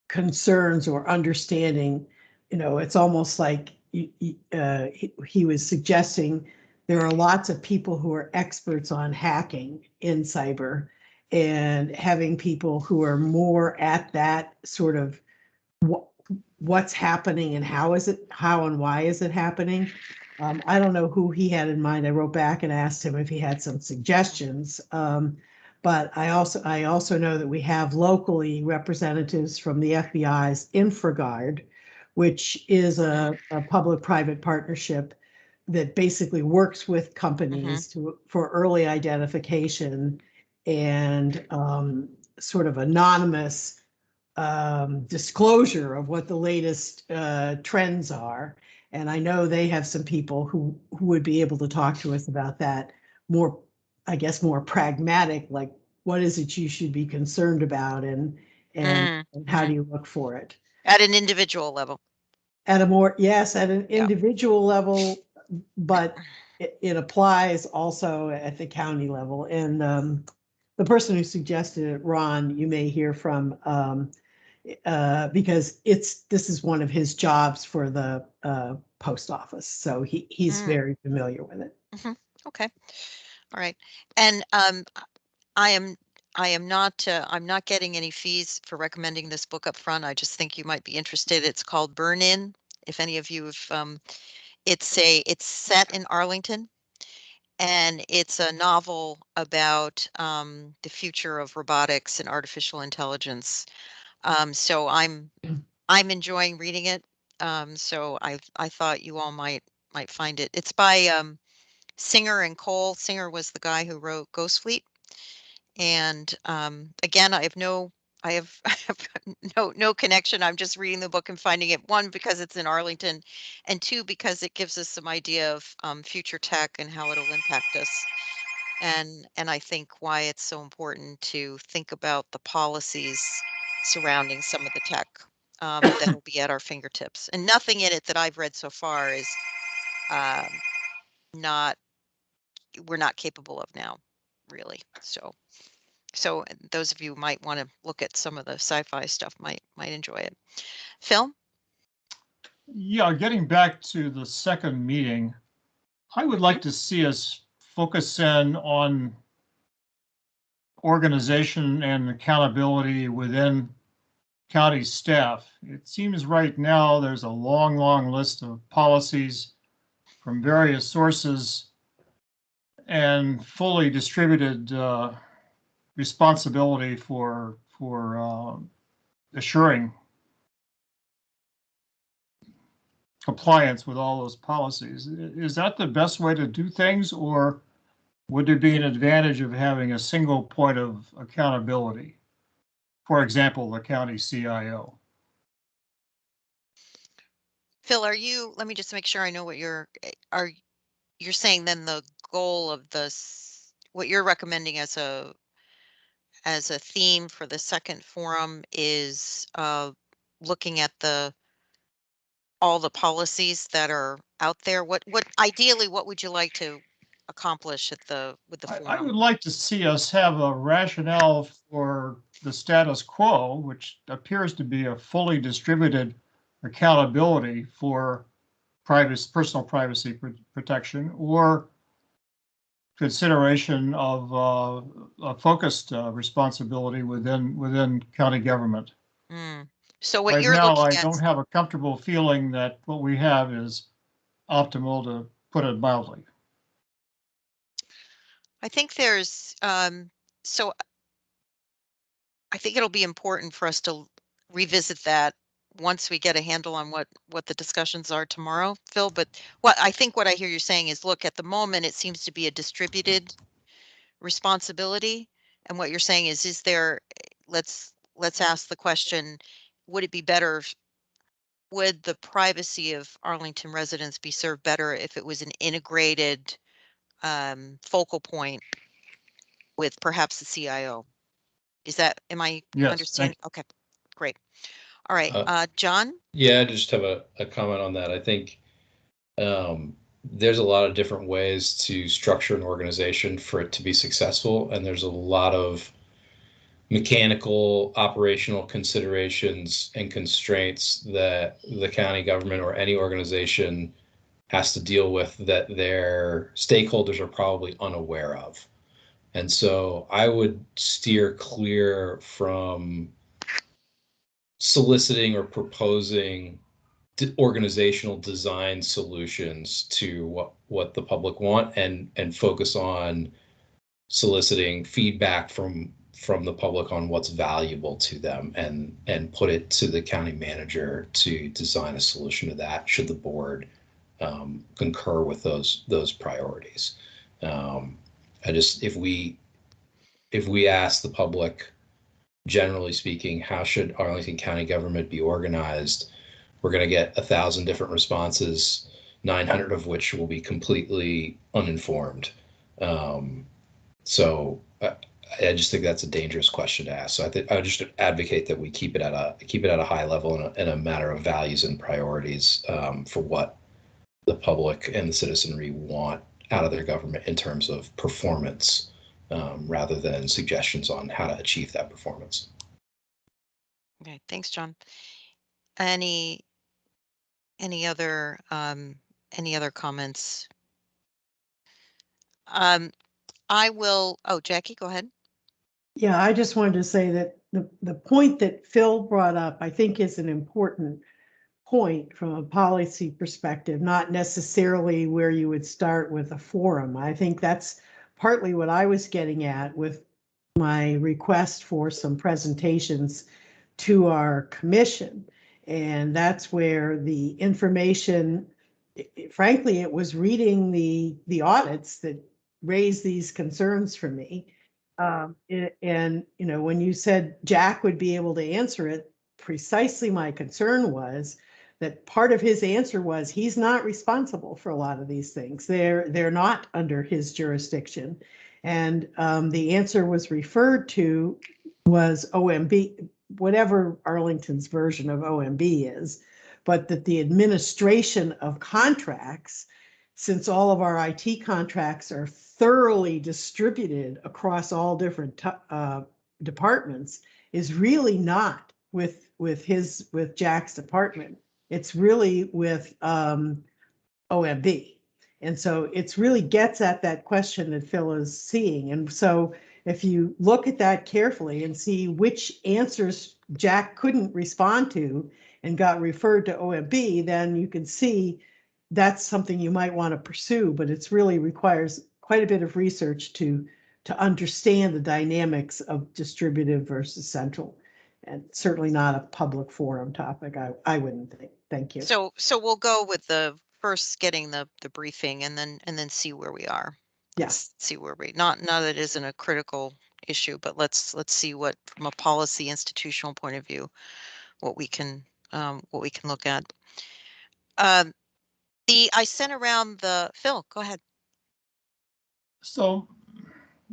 concerns or understanding. It's almost like he was suggesting there are lots of people who are experts on hacking in cyber, and having people who are more at that sort of what's happening and how and why is it happening. I don't know who he had in mind. I wrote back and asked him if he had some suggestions. But I also know that we have locally representatives from the FBI's InfraGard, which is a public-private partnership that basically works with companies for early identification and sort of anonymous disclosure of what the latest trends are. And I know they have some people who would be able to talk to us about that more, I guess, more pragmatic, like what is it you should be concerned about, and how do you look for it? At an individual level. At an individual level, but it applies also at the county level. And the person who suggested it, Ron, you may hear from, because this is one of his jobs for the post office, so he's very familiar with it. Okay, all right. And I'm not getting any fees for recommending this book up front. I just think you might be interested. It's called Burn In. If any of you have, it's set in Arlington, and it's a novel about the future of robotics and artificial intelligence. So I'm enjoying reading it. So I thought you all might find it. It's by Singer and Cole. Singer was the guy who wrote Ghost Fleet. And again, I have I have no connection. I'm just reading the book and finding it, one, because it's in Arlington, and two, because it gives us some idea of future tech and how it'll impact us. And I think why it's so important to think about the policies surrounding some of the tech that'll be at our fingertips. And nothing in it that I've read so far is we're not capable of now, really. So those of you who might want to look at some of the sci-fi stuff might enjoy it. Phil? Yeah, getting back to the second meeting, I would like to see us focus in on organization and accountability within county staff. It seems right now there's a long list of policies from various sources and fully distributed responsibility for assuring compliance with all those policies. Is that the best way to do things, or would there be an advantage of having a single point of accountability? For example, the county CIO. Phil, let me just make sure I know what you're saying then the goal of what you're recommending as a theme for the second forum is looking at all the policies that are out there. What ideally, what would you like to accomplish with the forum? I would like to see us have a rationale for the status quo, which appears to be a fully distributed accountability for personal privacy protection, or consideration of a focused responsibility within county government. So what right you're now, looking I don't have a comfortable feeling that what we have is optimal, to put it mildly. I think there's so I think it'll be important for us to revisit that once we get a handle on what the discussions are tomorrow, Phil. But what I hear you saying is, look, at the moment it seems to be a distributed responsibility, and what you're saying is there? Let's ask the question: would it be better? Would the privacy of Arlington residents be served better if it was an integrated focal point with perhaps the CIO? Am I Yes, understanding? Okay, great. All right, John? Yeah, I just have a comment on that. I think there's a lot of different ways to structure an organization for it to be successful, and there's a lot of mechanical operational considerations and constraints that the county government or any organization has to deal with that their stakeholders are probably unaware of. And so I would steer clear from soliciting or proposing organizational design solutions to what the public want, and focus on soliciting feedback from the public on what's valuable to them, and put it to the county manager to design a solution to that, should the board concur with those priorities. If we ask the public, generally speaking, how should Arlington County government be organized, we're going to get 1,000 different responses, 900 of which will be completely uninformed. So I just think that's a dangerous question to ask. So I just advocate that we keep it at a high level, and a matter of values and priorities for what the public and the citizenry want out of their government in terms of performance, rather than suggestions on how to achieve that performance. Okay, thanks, John. Any other comments? I will. Oh, Jackie, go ahead. Yeah, I just wanted to say that the point that Phil brought up, I think, is an important point from a policy perspective, not necessarily where you would start with a forum. I think that's partly what I was getting at with my request for some presentations to our commission. And that's where the information, frankly, it was reading the audits that raised these concerns for me. And, you know, when you said Jack would be able to answer it, precisely my concern was that part of his answer was he's not responsible for a lot of these things. They're not under his jurisdiction. And the answer was referred to was OMB, whatever Arlington's version of OMB is, but that the administration of contracts, since all of our IT contracts are thoroughly distributed across all different departments, is really not with Jack's department. It's really with OMB. And so it's really gets at that question that Phil is seeing. And so if you look at that carefully and see which answers Jack couldn't respond to and got referred to OMB, then you can see that's something you might want to pursue, but it's really requires quite a bit of research to understand the dynamics of distributive versus central, and certainly not a public forum topic. I wouldn't think. Thank you. So we'll go with the first getting the briefing, and then see where we are. Yes. See where we not that it isn't a critical issue, but let's see what, from a policy institutional point of view, what we can look at. I sent around the Phil. Go ahead. So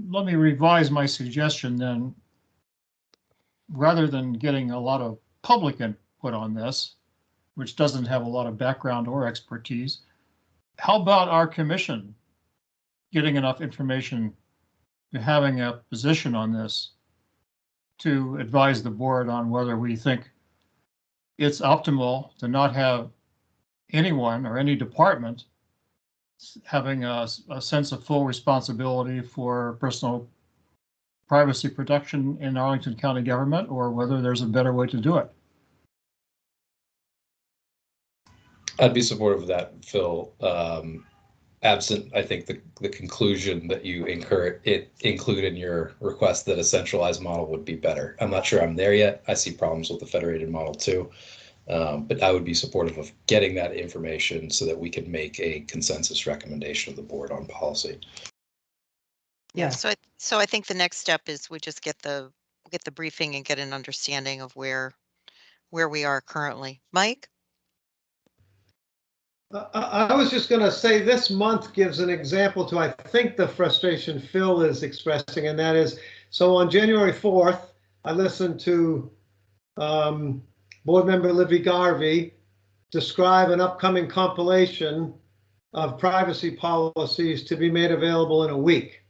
let me revise my suggestion then. Rather than getting a lot of public input on this, which doesn't have a lot of background or expertise, how about our commission getting enough information to having a position on this to advise the board on whether we think it's optimal to not have anyone or any department having a sense of full responsibility for personal privacy protection in Arlington County government, or whether there's a better way to do it. I'd be supportive of that, Phil. Absent, I think, the conclusion that you include in your request that a centralized model would be better. I'm not sure I'm there yet. I see problems with the federated model too. But I would be supportive of getting that information so that we can make a consensus recommendation of the board on policy. Yeah. So I think the next step is we just get the briefing and get an understanding of where we are currently. Mike? I was just going to say this month gives an example to, I think, the frustration Phil is expressing, and that is, so on January 4th, I listened to Board Member Livy Garvey describe an upcoming compilation of privacy policies to be made available in a week.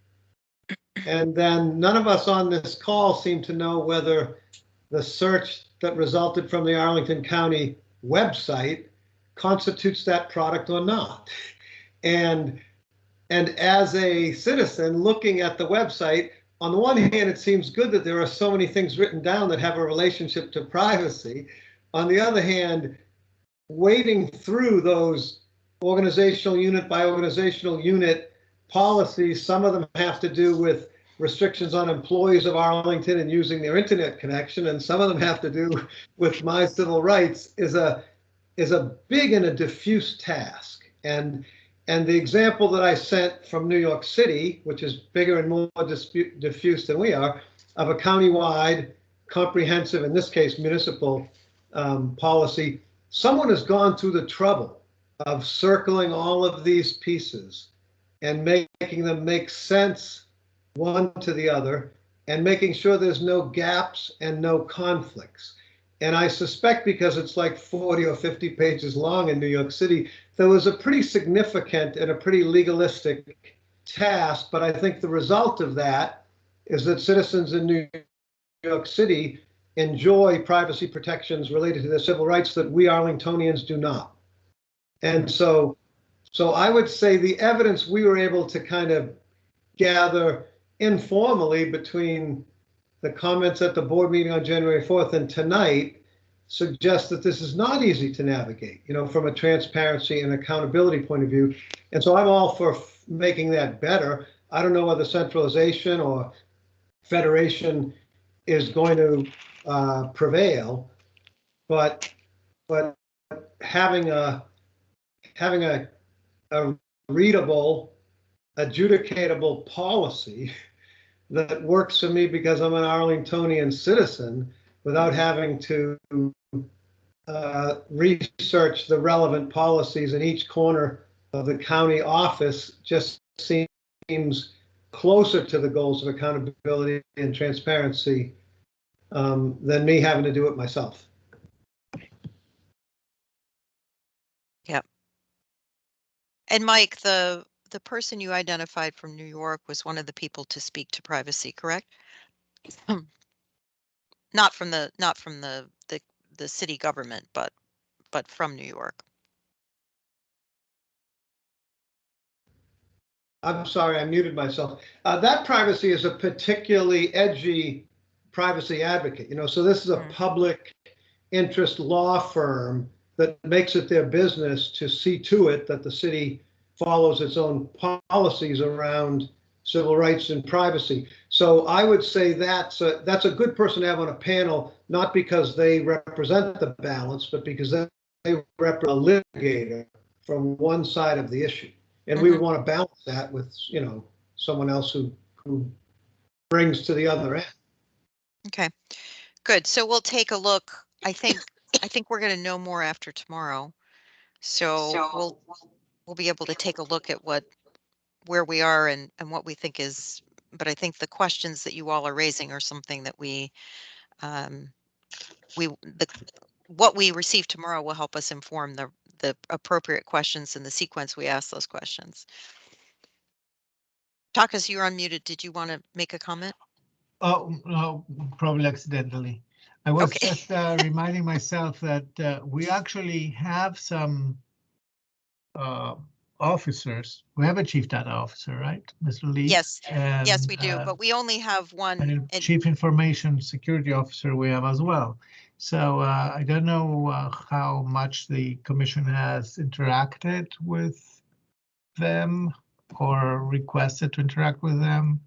And then none of us on this call seem to know whether the search that resulted from the Arlington County website constitutes that product or not. And as a citizen looking at the website, on the one hand, it seems good that there are so many things written down that have a relationship to privacy. On the other hand, wading through those organizational unit by organizational unit policies, some of them have to do with restrictions on employees of Arlington and using their internet connection, and some of them have to do with my civil rights, is a big and a diffuse task. And the example that I sent from New York City, which is bigger and more diffuse than we are, of a countywide, comprehensive, in this case, municipal policy, someone has gone through the trouble of circling all of these pieces and making them make sense one to the other and making sure there's no gaps and no conflicts. And I suspect because it's like 40 or 50 pages long in New York City, there was a pretty significant and a pretty legalistic task. But I think the result of that is that citizens in New York City enjoy privacy protections related to their civil rights that we Arlingtonians do not. And so I would say the evidence we were able to kind of gather informally between the comments at the board meeting on January 4th and tonight suggests that this is not easy to navigate, from a transparency and accountability point of view. And so I'm all for making that better. I don't know whether centralization or federation is going to prevail, but having a readable, adjudicatable policy that works for me because I'm an Arlingtonian citizen without having to research the relevant policies in each corner of the county office just seems closer to the goals of accountability and transparency than me having to do it myself. Yep. And Mike, the person you identified from New York was one of the people to speak to privacy, correct? Not from the city government, but from New York. I'm sorry, I muted myself. That privacy is a particularly edgy privacy advocate. So this is a public interest law firm that makes it their business to see to it that the city follows its own policies around civil rights and privacy. So I would say that's a good person to have on a panel, not because they represent the balance, but because they represent a litigator from one side of the issue. And we would want to balance that with, someone else who brings to the other end. Okay, good. So we'll take a look. I think we're going to know more after tomorrow. So we'll be able to take a look at where we are and what we think is, but I think the questions that you all are raising are something that what we receive tomorrow will help us inform the appropriate questions and the sequence we ask those questions. Takas, you're unmuted. Did you want to make a comment? Oh, no, probably accidentally. I was just reminding myself that we actually have some officers. We have a chief data officer, right, Mr. Lee? Yes, and, yes, we do, but we only have one. And a chief information security officer we have as well. So I don't know how much the commission has interacted with them or requested to interact with them.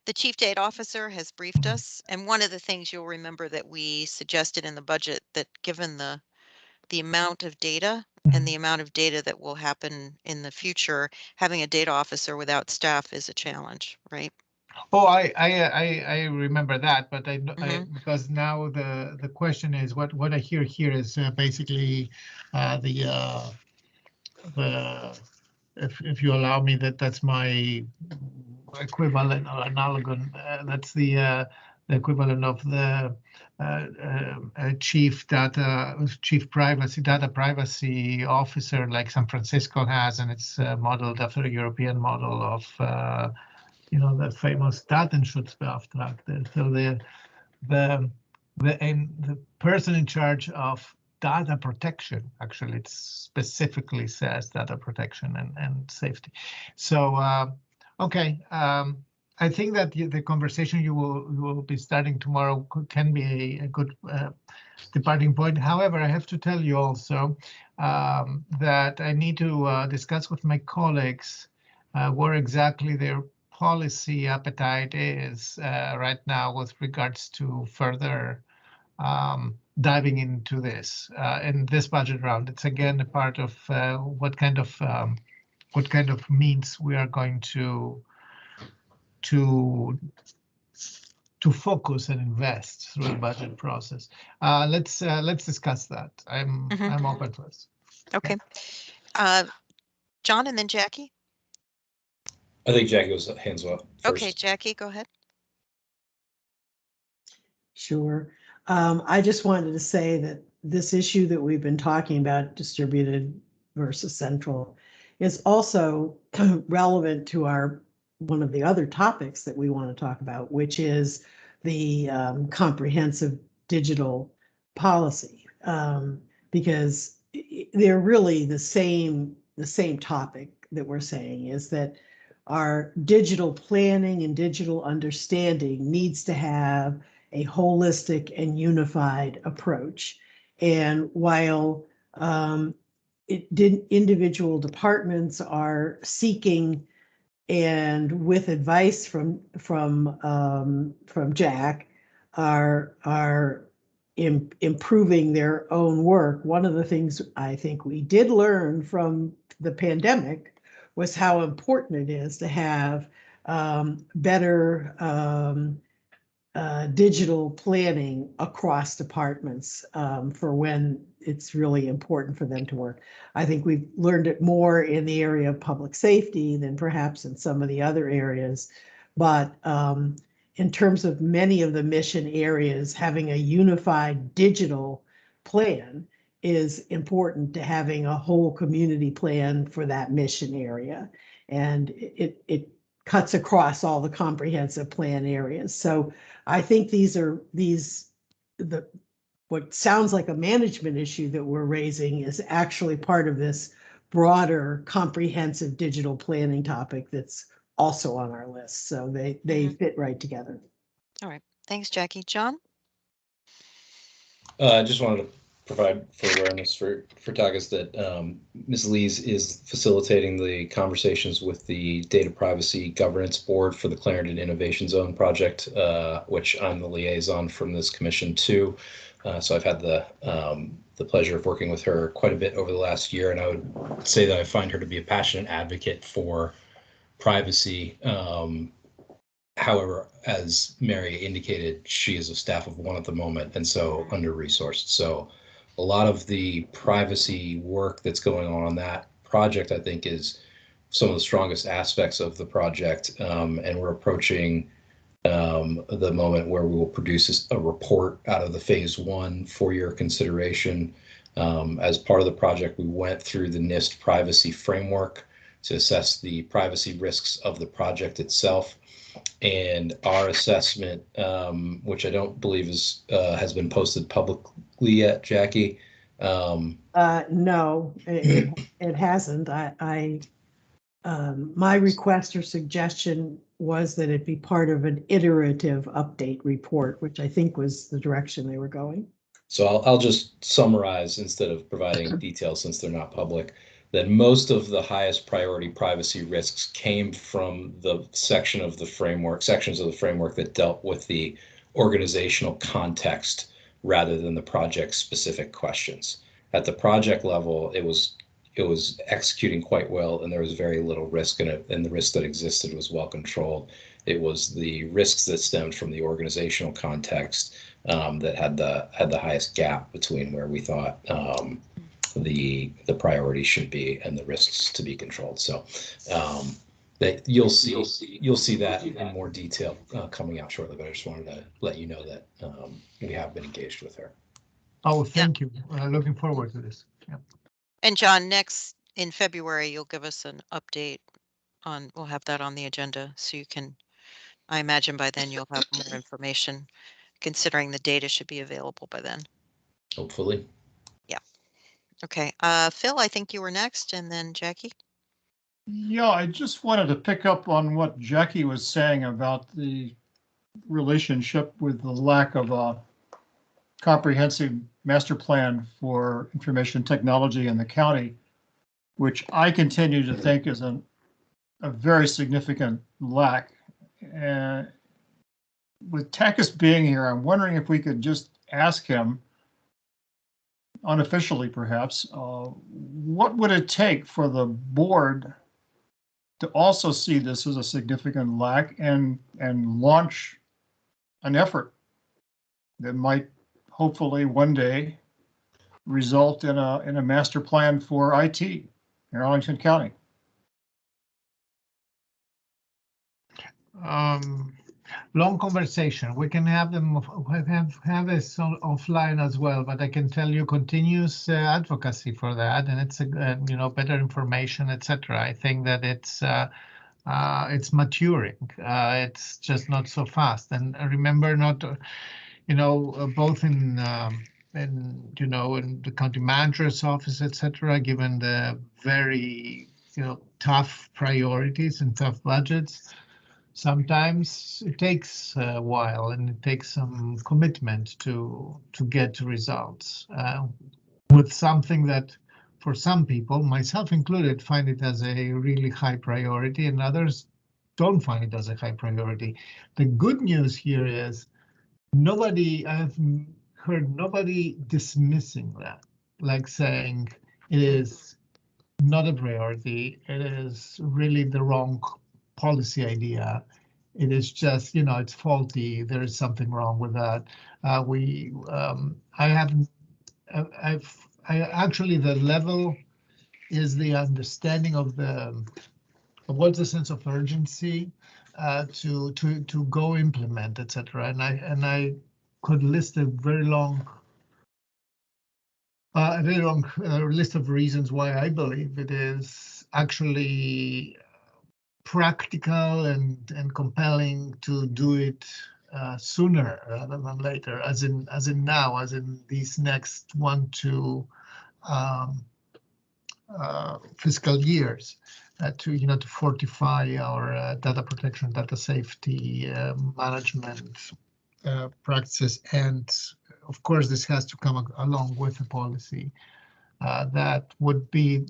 The chief data officer has briefed us, and one of the things you'll remember that we suggested in the budget, that given the amount of data and the amount of data that will happen in the future, having a data officer without staff is a challenge, right? Oh, I remember that, but I because now the question is what I hear here is basically the if you allow me, that's my equivalent or analogon. That's the equivalent of the chief data privacy officer like San Francisco has, and it's modeled after a European model of the famous Datenschutzbeauftragte. So the person in charge of data protection. Actually, it specifically says data protection and safety. So, okay. I think that the conversation you will be starting tomorrow can be a good departing point. However, I have to tell you also that I need to discuss with my colleagues where exactly their policy appetite is right now with regards to further diving into this in this budget round. It's again a part of what kind of means we are going to focus and invest through the budget process. Let's discuss that. I'm open to this. Okay. John and then Jackie. I think Jackie was hands up first. Okay, Jackie, go ahead. Sure. I just wanted to say that this issue that we've been talking about, distributed versus central, is also relevant to one of the other topics that we want to talk about, which is the comprehensive digital policy, because they're really the same topic that we're saying is that our digital planning and digital understanding needs to have a holistic and unified approach. And while individual departments are seeking and with advice from Jack are improving their own work. One of the things I think we did learn from the pandemic was how important it is to have better digital planning across departments for when it's really important for them to work. I think we've learned it more in the area of public safety than perhaps in some of the other areas. But in terms of many of the mission areas, having a unified digital plan is important to having a whole community plan for that mission area. And it cuts across all the comprehensive plan areas. So I think what sounds like a management issue that we're raising is actually part of this broader comprehensive digital planning topic that's also on our list. So they fit right together. All right. Thanks, Jackie. John? I just wanted to provide for awareness for Tagas that Ms. Lees is facilitating the conversations with the Data Privacy Governance Board for the Clarendon Innovation Zone project, which I'm the liaison from this commission too. So I've had the pleasure of working with her quite a bit over the last year, and I would say that I find her to be a passionate advocate for privacy. However, as Mary indicated, she is a staff of one at the moment, and so under-resourced. So a lot of the privacy work that's going on that project, I think, is some of the strongest aspects of the project. And we're approaching the moment where we will produce a report out of the phase one for your consideration. As part of the project, we went through the NIST privacy framework to assess the privacy risks of the project itself. And our assessment, which I don't believe has been posted publicly yet, Jackie. No, it hasn't. My request or suggestion was that it be part of an iterative update report, which I think was the direction they were going. So I'll just summarize instead of providing details, since they're not public, that most of the highest priority privacy risks came from the sections of the framework that dealt with the organizational context rather than the project specific questions. At the project level, it was executing quite well, and there was very little risk in it, and the risk that existed was well controlled. It was the risks that stemmed from the organizational context that had the highest gap between where we thought the priority should be and the risks to be controlled. So that you'll see that in more detail coming out shortly. But I just wanted to let you know that we have been engaged with her. Oh, thank you. Looking forward to this. Yeah. And John, next in February, you'll give us an update we'll have that on the agenda, so you can, I imagine by then you'll have more information, considering the data should be available by then. Hopefully. Yeah. Okay, Phil, I think you were next, and then Jackie. Yeah, I just wanted to pick up on what Jackie was saying about the relationship with the lack of a comprehensive master plan for information technology in the county, which I continue to think is a very significant lack. And with Takis being here, I'm wondering if we could just ask him, unofficially perhaps, what would it take for the board to also see this as a significant lack and launch an effort that might hopefully one day result in a master plan for IT in Arlington County. Long conversation. We can have them have this offline as well, but I can tell you continuous advocacy for that, and it's better information, etc. I think that it's maturing. It's just not so fast. And remember, not both in the county manager's office, etc. Given the very tough priorities and tough budgets. Sometimes it takes a while and it takes some commitment to get results with something that for some people, myself included, find it as a really high priority and others don't find it as a high priority. The good news here is I've heard nobody dismissing that, like saying it is not a priority, it is really the wrong policy idea. It is just, it's faulty. There is something wrong with that. Actually, the level is the understanding of what's the sense of urgency to go implement, etc. And I could list a very long list of reasons why I believe it is actually practical and compelling to do it sooner rather than later, as in now, as in these next 1-2 fiscal years, to fortify our data protection, data safety management practices. And of course, this has to come along with a policy that would be,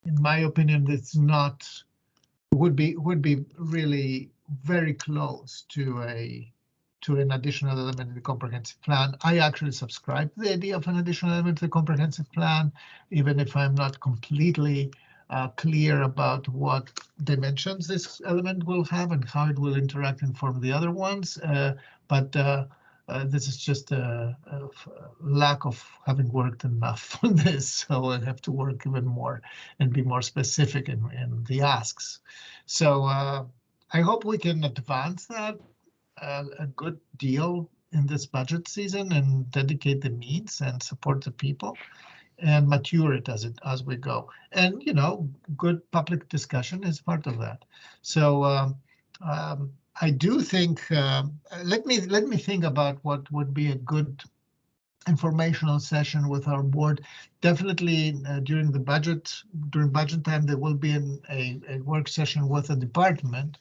in my opinion, would be really very close to an additional element in the comprehensive plan. I actually subscribe to the idea of an additional element to the comprehensive plan, even if I'm not completely clear about what dimensions this element will have and how it will interact and form the other ones. But this is just a lack of having worked enough on this, so I have to work even more and be more specific in the asks. So I hope we can advance that a good deal in this budget season and dedicate the means and support the people and mature it as we go. And good public discussion is part of that. So I do think, let me think about what would be a good informational session with our board. Definitely during budget time, there will be a work session with the department.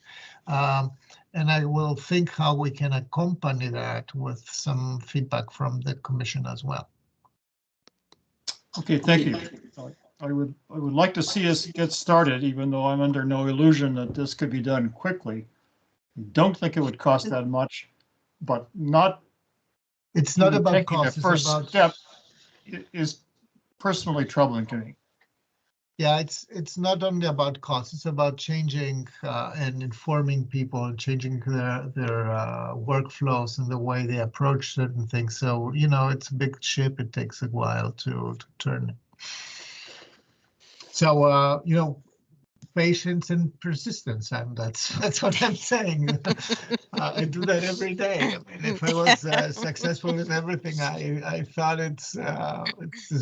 And I will think how we can accompany that with some feedback from the commission as well. Okay, thank you. I would like to see us get started, even though I'm under no illusion that this could be done quickly. I don't think it would cost that much, but it's not about taking cost. The first step is personally troubling to me. Yeah, it's not only about cost. It's about changing and informing people and changing their workflows and the way they approach certain things. So it's a big ship. It takes a while to turn it. So patience and persistence, and that's what I'm saying. I do that every day. I mean, if I was successful in everything I thought it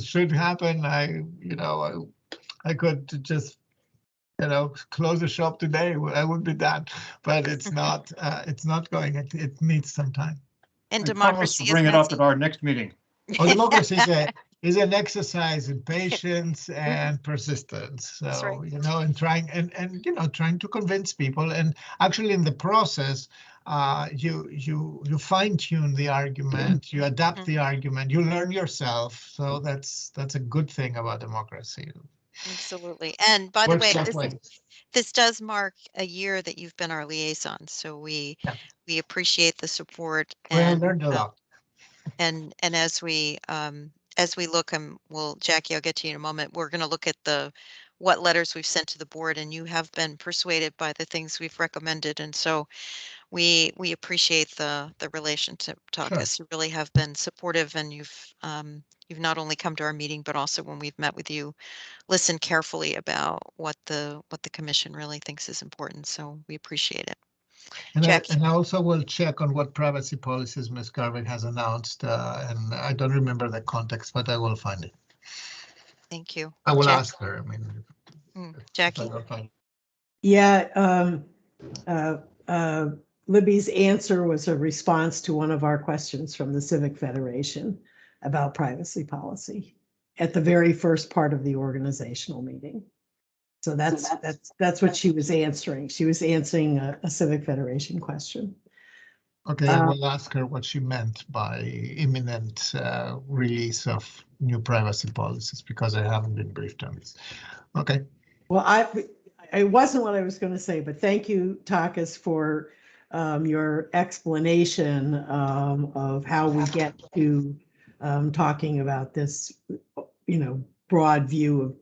should happen, I could just close the shop today. I would be done, but it's not. It's not going. It needs some time. And I promise democracy to bring it up at our next meeting. Oh, democracy is is an exercise in patience and persistence. That's right. So, and trying trying to convince people, and actually in the process, you fine tune the argument, you adapt the argument, you learn yourself. So that's a good thing about democracy. Absolutely. And by the Works way, both ways. this does mark a year that you've been our liaison, so we appreciate the support. Well, And learned a lot. and as we look, well, Jackie, I'll get to you in a moment. We're going to look at what letters we've sent to the board, and you have been persuaded by the things we've recommended, and so we appreciate the relationship, Takas. You really have been supportive, and you've not only come to our meeting, but also when we've met with you, listened carefully about what the commission really thinks is important. So we appreciate it. And Jackie. I also will check on what privacy policies Ms. Garvin has announced, and I don't remember the context, but I will find it. Thank you. I will ask her. I mean, Jackie. Yeah, Libby's answer was a response to one of our questions from the Civic Federation about privacy policy at the very first part of the organizational meeting. So that's what she was answering. She was answering a Civic Federation question. Okay, I will ask her what she meant by imminent release of new privacy policies, because I haven't been briefed on this. Okay. Well, it wasn't what I was going to say, but thank you, Takas, for your explanation of how we get to talking about this, broad view of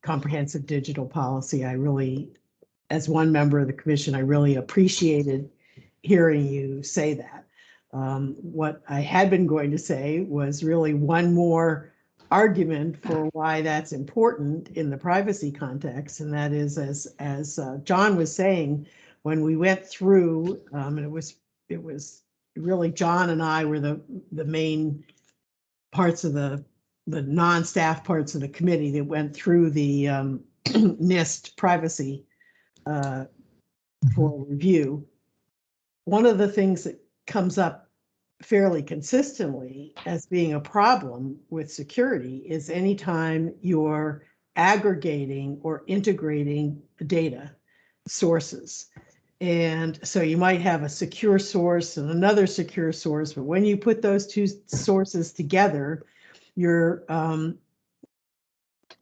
comprehensive digital policy. I really, as one member of the commission, I really appreciated hearing you say that. What I had been going to say was really one more argument for why that's important in the privacy context, and that is, as John was saying, when we went through, and it was really John and I were the main parts of the non-staff parts of the committee that went through the NIST privacy for review. One of the things that comes up fairly consistently as being a problem with security is anytime you're aggregating or integrating data sources. And so you might have a secure source and another secure source, but when you put those two sources together, your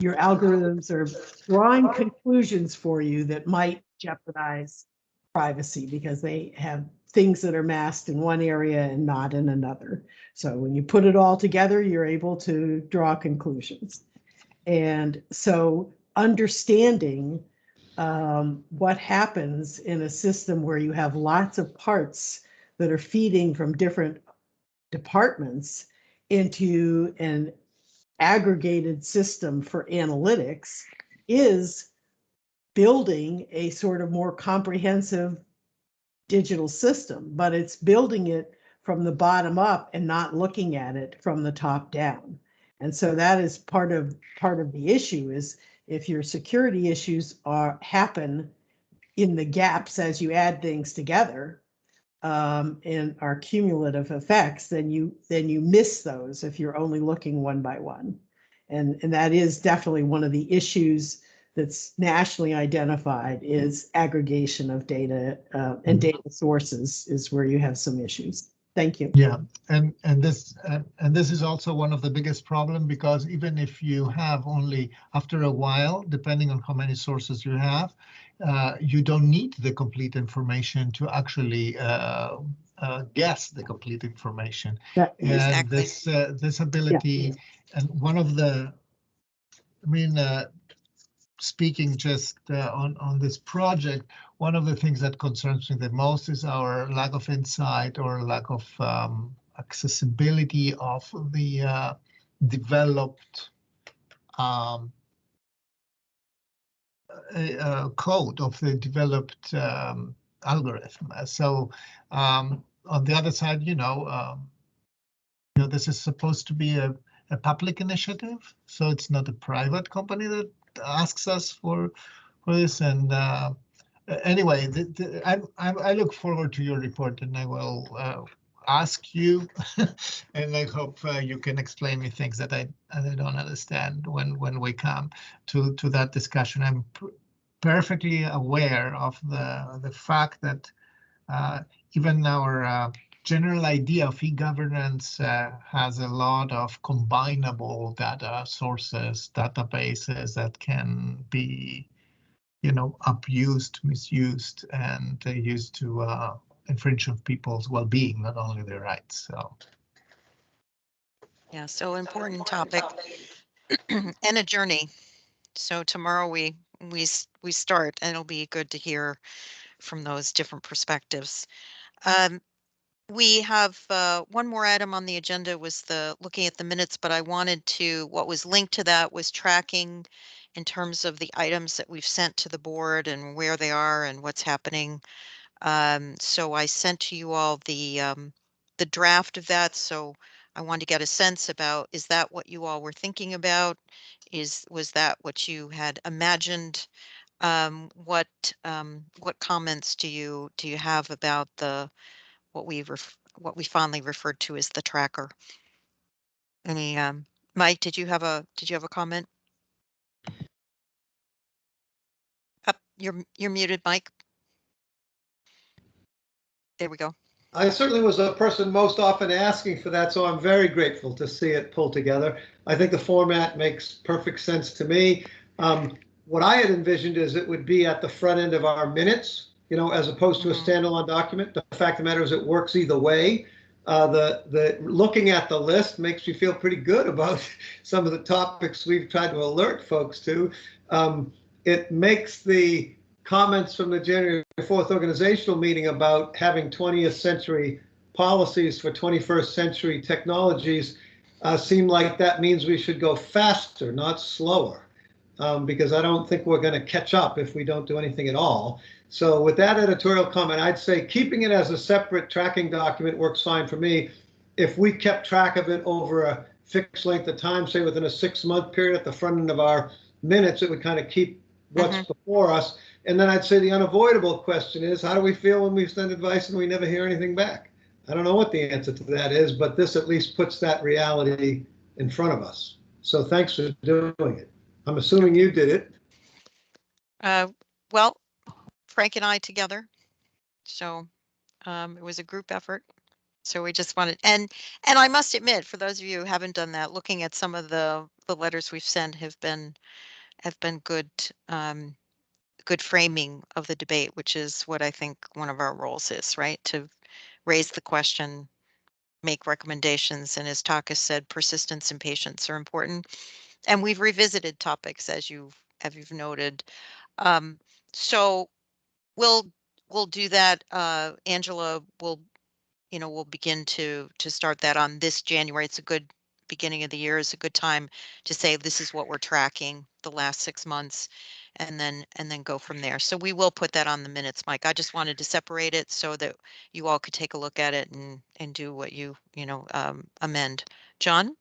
algorithms are drawing conclusions for you that might jeopardize privacy because they have things that are masked in one area and not in another. So when you put it all together, you're able to draw conclusions. And so understanding what happens in a system where you have lots of parts that are feeding from different departments into an aggregated system for analytics is building a sort of more comprehensive digital system, but it's building it from the bottom up and not looking at it from the top down. And so that is part of the issue is if your security issues happen in the gaps as you add things together and are cumulative effects, then you miss those if you're only looking one by one. And that is definitely one of the issues that's nationally identified is aggregation of data and data sources is where you have some issues. Thank you. Yeah, and this is also one of the biggest problem, because even if you have only after a while, depending on how many sources you have, you don't need the complete information to actually guess the complete information. Yeah, and exactly. This ability, and one of the, speaking just on this project, one of the things that concerns me the most is our lack of insight or lack of accessibility of the developed code of the developed algorithm. So on the other side, this is supposed to be a public initiative, so it's not a private company that asks us for this. And anyway, I look forward to your report, and I will ask you, and I hope you can explain me things that I don't understand when we come to that discussion. I'm perfectly aware of the fact that even our general idea of e-governance has a lot of combinable data sources, databases that can be, abused, misused, and used to infringe on people's well-being, not only their rights. So, Yeah, so important topic and a journey. So tomorrow we start, and it'll be good to hear from those different perspectives. We have one more item on the agenda was the looking at the minutes, but I wanted to, what was linked to that was tracking in terms of the items that we've sent to the board and where they are and what's happening. So I sent to you all the draft of that. So I wanted to get a sense about, is that what you all were thinking about? Was that what you had imagined? What comments do you have about what what we fondly referred to as the tracker? Any Mike, did you have a comment? Up, you're muted, Mike. There we go. I certainly was the person most often asking for that, so I'm very grateful to see it pulled together. I think the format makes perfect sense to me. What I had envisioned is it would be at the front end of our minutes, as opposed to a standalone document. The fact of the matter is it works either way. The looking at the list makes me feel pretty good about some of the topics we've tried to alert folks to. It makes the comments from the January 4th organizational meeting about having 20th century policies for 21st century technologies seem like that means we should go faster, not slower, because I don't think we're going to catch up if we don't do anything at all. So with that editorial comment, I'd say keeping it as a separate tracking document works fine for me. If we kept track of it over a fixed length of time, say within a 6-month period at the front end of our minutes, it would kind of keep what's before us. And then I'd say the unavoidable question is, how do we feel when we send advice and we never hear anything back? I don't know what the answer to that is, but this at least puts that reality in front of us. So thanks for doing it. I'm assuming you did it. Well, Frank and I together. So it was a group effort. So we just wanted, and I must admit, for those of you who haven't done that, looking at some of the letters we've sent have been good good framing of the debate, which is what I think one of our roles is, right? To raise the question, make recommendations, and as Taka said, persistence and patience are important. And we've revisited topics as you've noted. So we'll do that. Angela will, we'll begin to start that on this January. It's a good beginning of the year. It's a good time to say this is what we're tracking the last 6 months, and then go from there. So we will put that on the minutes, Mike. I just wanted to separate it so that you all could take a look at it and do what you amend. John?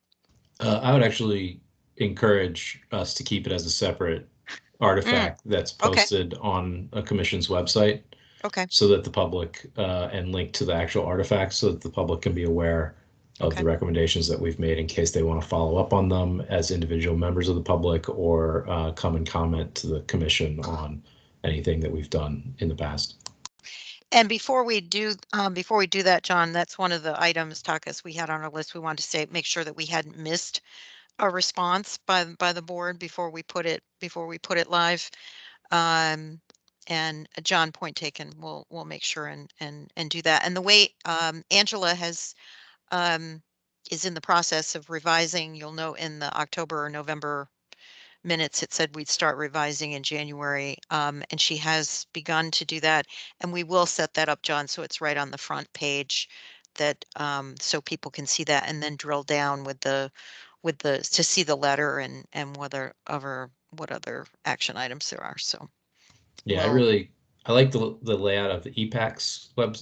I would actually encourage us to keep it as a separate artifact that's Okay. posted on a commission's website, Okay. so that the public and link to the actual artifacts, so that the public can be aware of the recommendations that we've made in case they want to follow up on them as individual members of the public, or come and comment to the commission on anything that we've done in the past. And before we do that, John, that's one of the items, Takas, we had on our list. We wanted to say, make sure that we hadn't missed a response by the board before we put it live. And John, point taken. We'll make sure and do that. And the way Angela has is in the process of revising. You'll note in the October or November minutes it said we'd start revising in January, and she has begun to do that. And we will set that up, John, so it's right on the front page, that so people can see that and then drill down with the to see the letter and what other action items there are. So yeah, we'll, I like the layout of the EPAC's web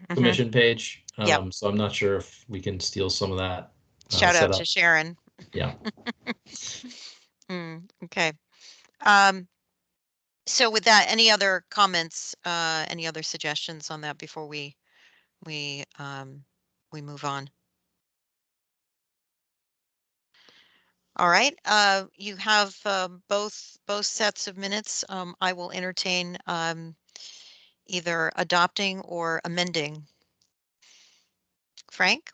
commission page. Yep. So I'm not sure if we can steal some of that Shout out setup. to Sharon. Yeah. Okay. So with that, any other comments, any other suggestions on that before we we move on. All right, you have both sets of minutes. I will entertain either adopting or amending. Frank?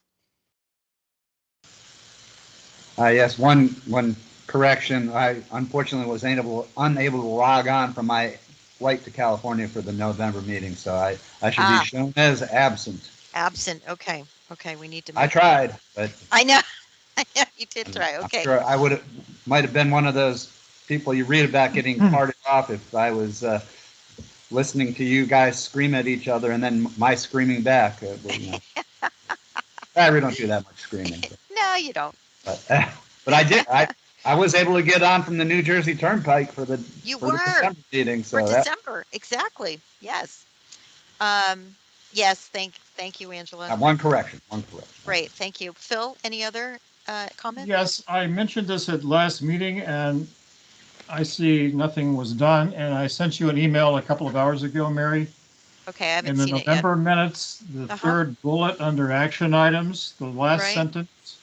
Yes, one correction. I unfortunately was unable to log on from my flight to California for the November meeting, so I should be shown as absent. Absent. Okay. Okay. We need to. I tried, but I know. You did try. I'm Okay. sure I might have been one of those people you read about getting carted off if I was listening to you guys scream at each other and then my screaming back. I really don't do that much screaming. No, you don't. But I did. I was able to get on from the New Jersey Turnpike for the December meeting. So for December, exactly. Yes. Yes. Thank you, Angela. One correction. Great. Thank you, Phil. Any other comments? Yes, I mentioned this at last meeting, and I see nothing was done. And I sent you an email a couple of hours ago, Mary. Okay, I haven't in the seen November it yet. minutes, the third bullet under action items, the last sentence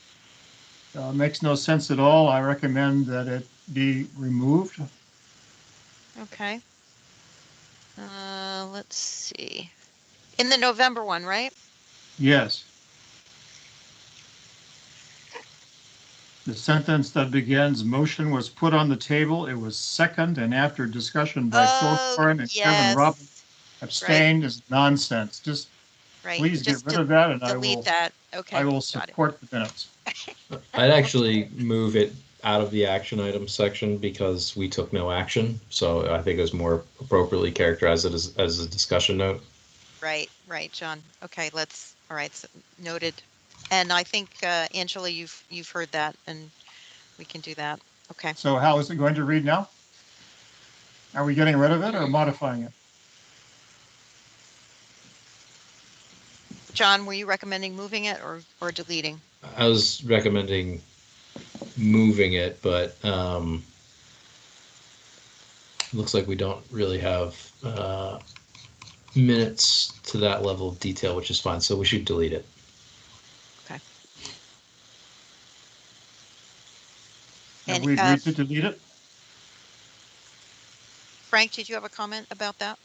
makes no sense at all. I recommend that it be removed. Okay. Let's see. In the November one, right? Yes. The sentence that begins, motion was put on the table. It was second, and after discussion by Phil Curran and Kevin Robin abstained is nonsense. Just please get rid of that, and delete that. Okay. I will support the minutes. I'd actually move it out of the action items section because we took no action. So I think it was more appropriately characterized as a discussion note. Right, John. Okay, all right, so noted. And I think, Angela, you've heard that, and we can do that. Okay. So how is it going to read now? Are we getting rid of it or modifying it? John, were you recommending moving it or deleting? I was recommending moving it, but looks like we don't really have minutes to that level of detail, which is fine. So we should delete it. Okay. And we agreed to delete it? Frank, did you have a comment about that?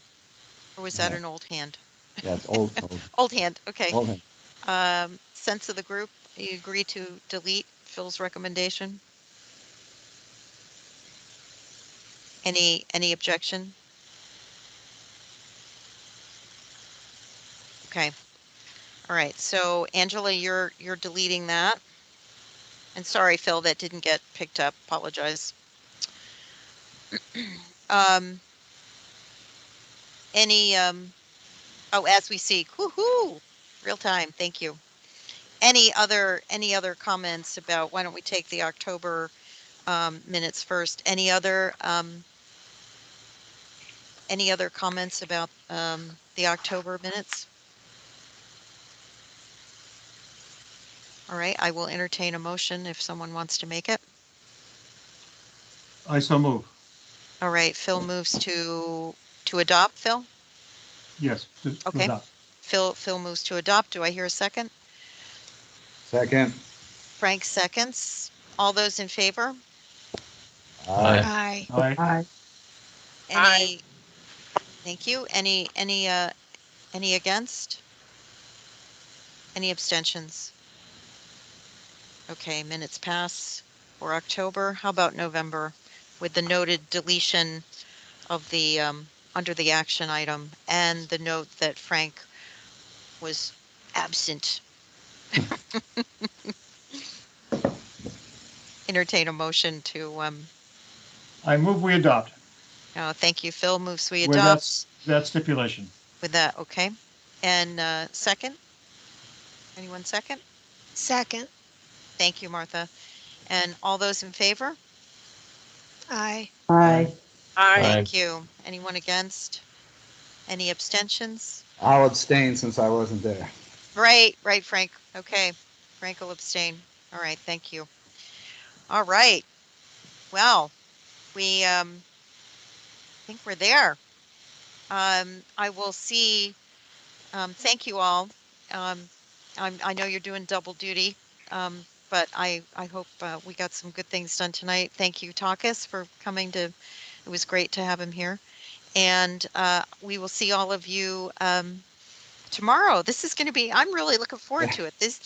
Or was that an old hand? Yeah, it's old. Old hand, okay. Old hand. Sense of the group, you agree to delete Phil's recommendation? Any objection? Okay. All right. So Angela, you're deleting that. And sorry, Phil, that didn't get picked up. Apologize. As we see, woohoo, real time. Thank you. Any other comments about, why don't we take the October minutes first? Any other comments about the October minutes? All right, I will entertain a motion if someone wants to make it. I so move. All right, Phil moves to adopt. Phil? Yes. Okay. Adopt. Phil moves to adopt. Do I hear a second? Second. Frank seconds. All those in favor? Aye. Aye. Any? Thank you. Any against? Any abstentions? Okay, minutes pass for October. How about November with the noted deletion of the under the action item and the note that Frank was absent? Entertain a motion to I move we adopt. Thank you. Phil moves we adopt. With that stipulation. With that, okay. And second? Anyone second? Second. Thank you, Martha. And all those in favor? Aye. Aye. Thank you. Anyone against? Any abstentions? I'll abstain since I wasn't there. Right, Frank. Okay. Frank will abstain. All right, thank you. All right. Well, we think we're there. I will see. Thank you all. I know you're doing double duty, but I hope we got some good things done tonight. Thank you, Takis, for coming to. It was great to have him here, and we will see all of you tomorrow. This is going to be. I'm really looking forward to it. This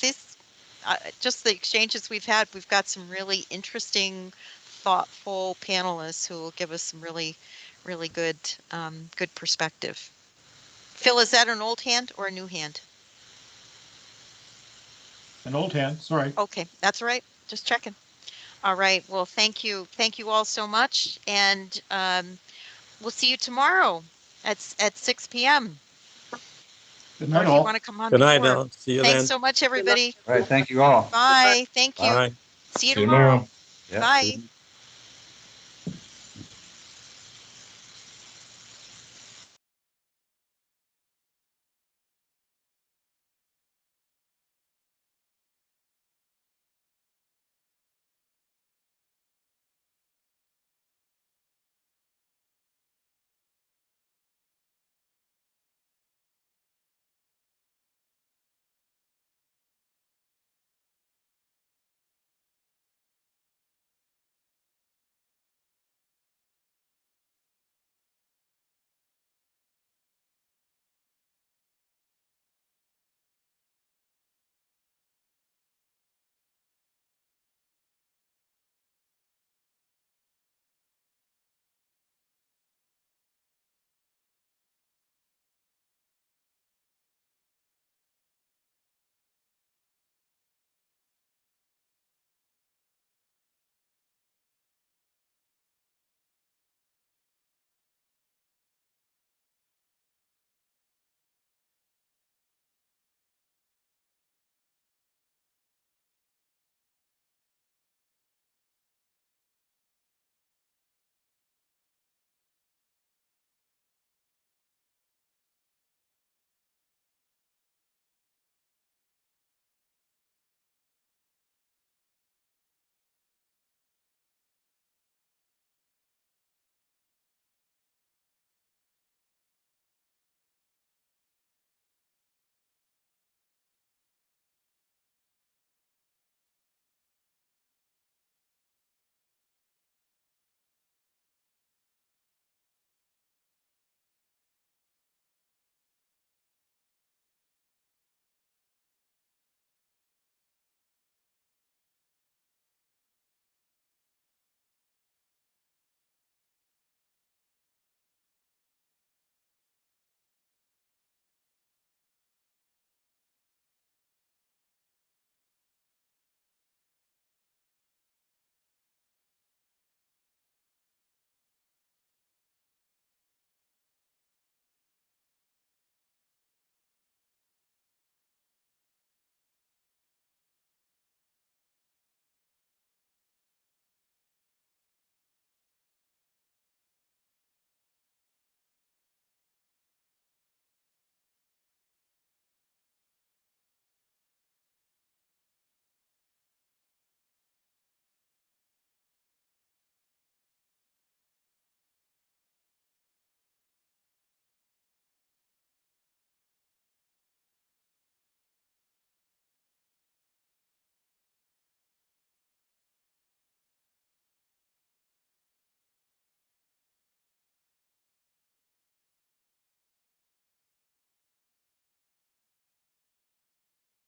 just the exchanges we've had. We've got some really interesting, thoughtful panelists who will give us some really good good perspective. Phil, is that an old hand or a new hand? An old hand, sorry. Okay, that's all right. Just checking. All right. Well, thank you. Thank you all so much. And we'll see you tomorrow at 6 p.m. Good Or night, if you all. want to come on Good night before. now. See you Thanks then. so much, everybody. All right, thank you all. Bye. Thank you. Bye. See you See you tomorrow. tomorrow. Yeah. Bye.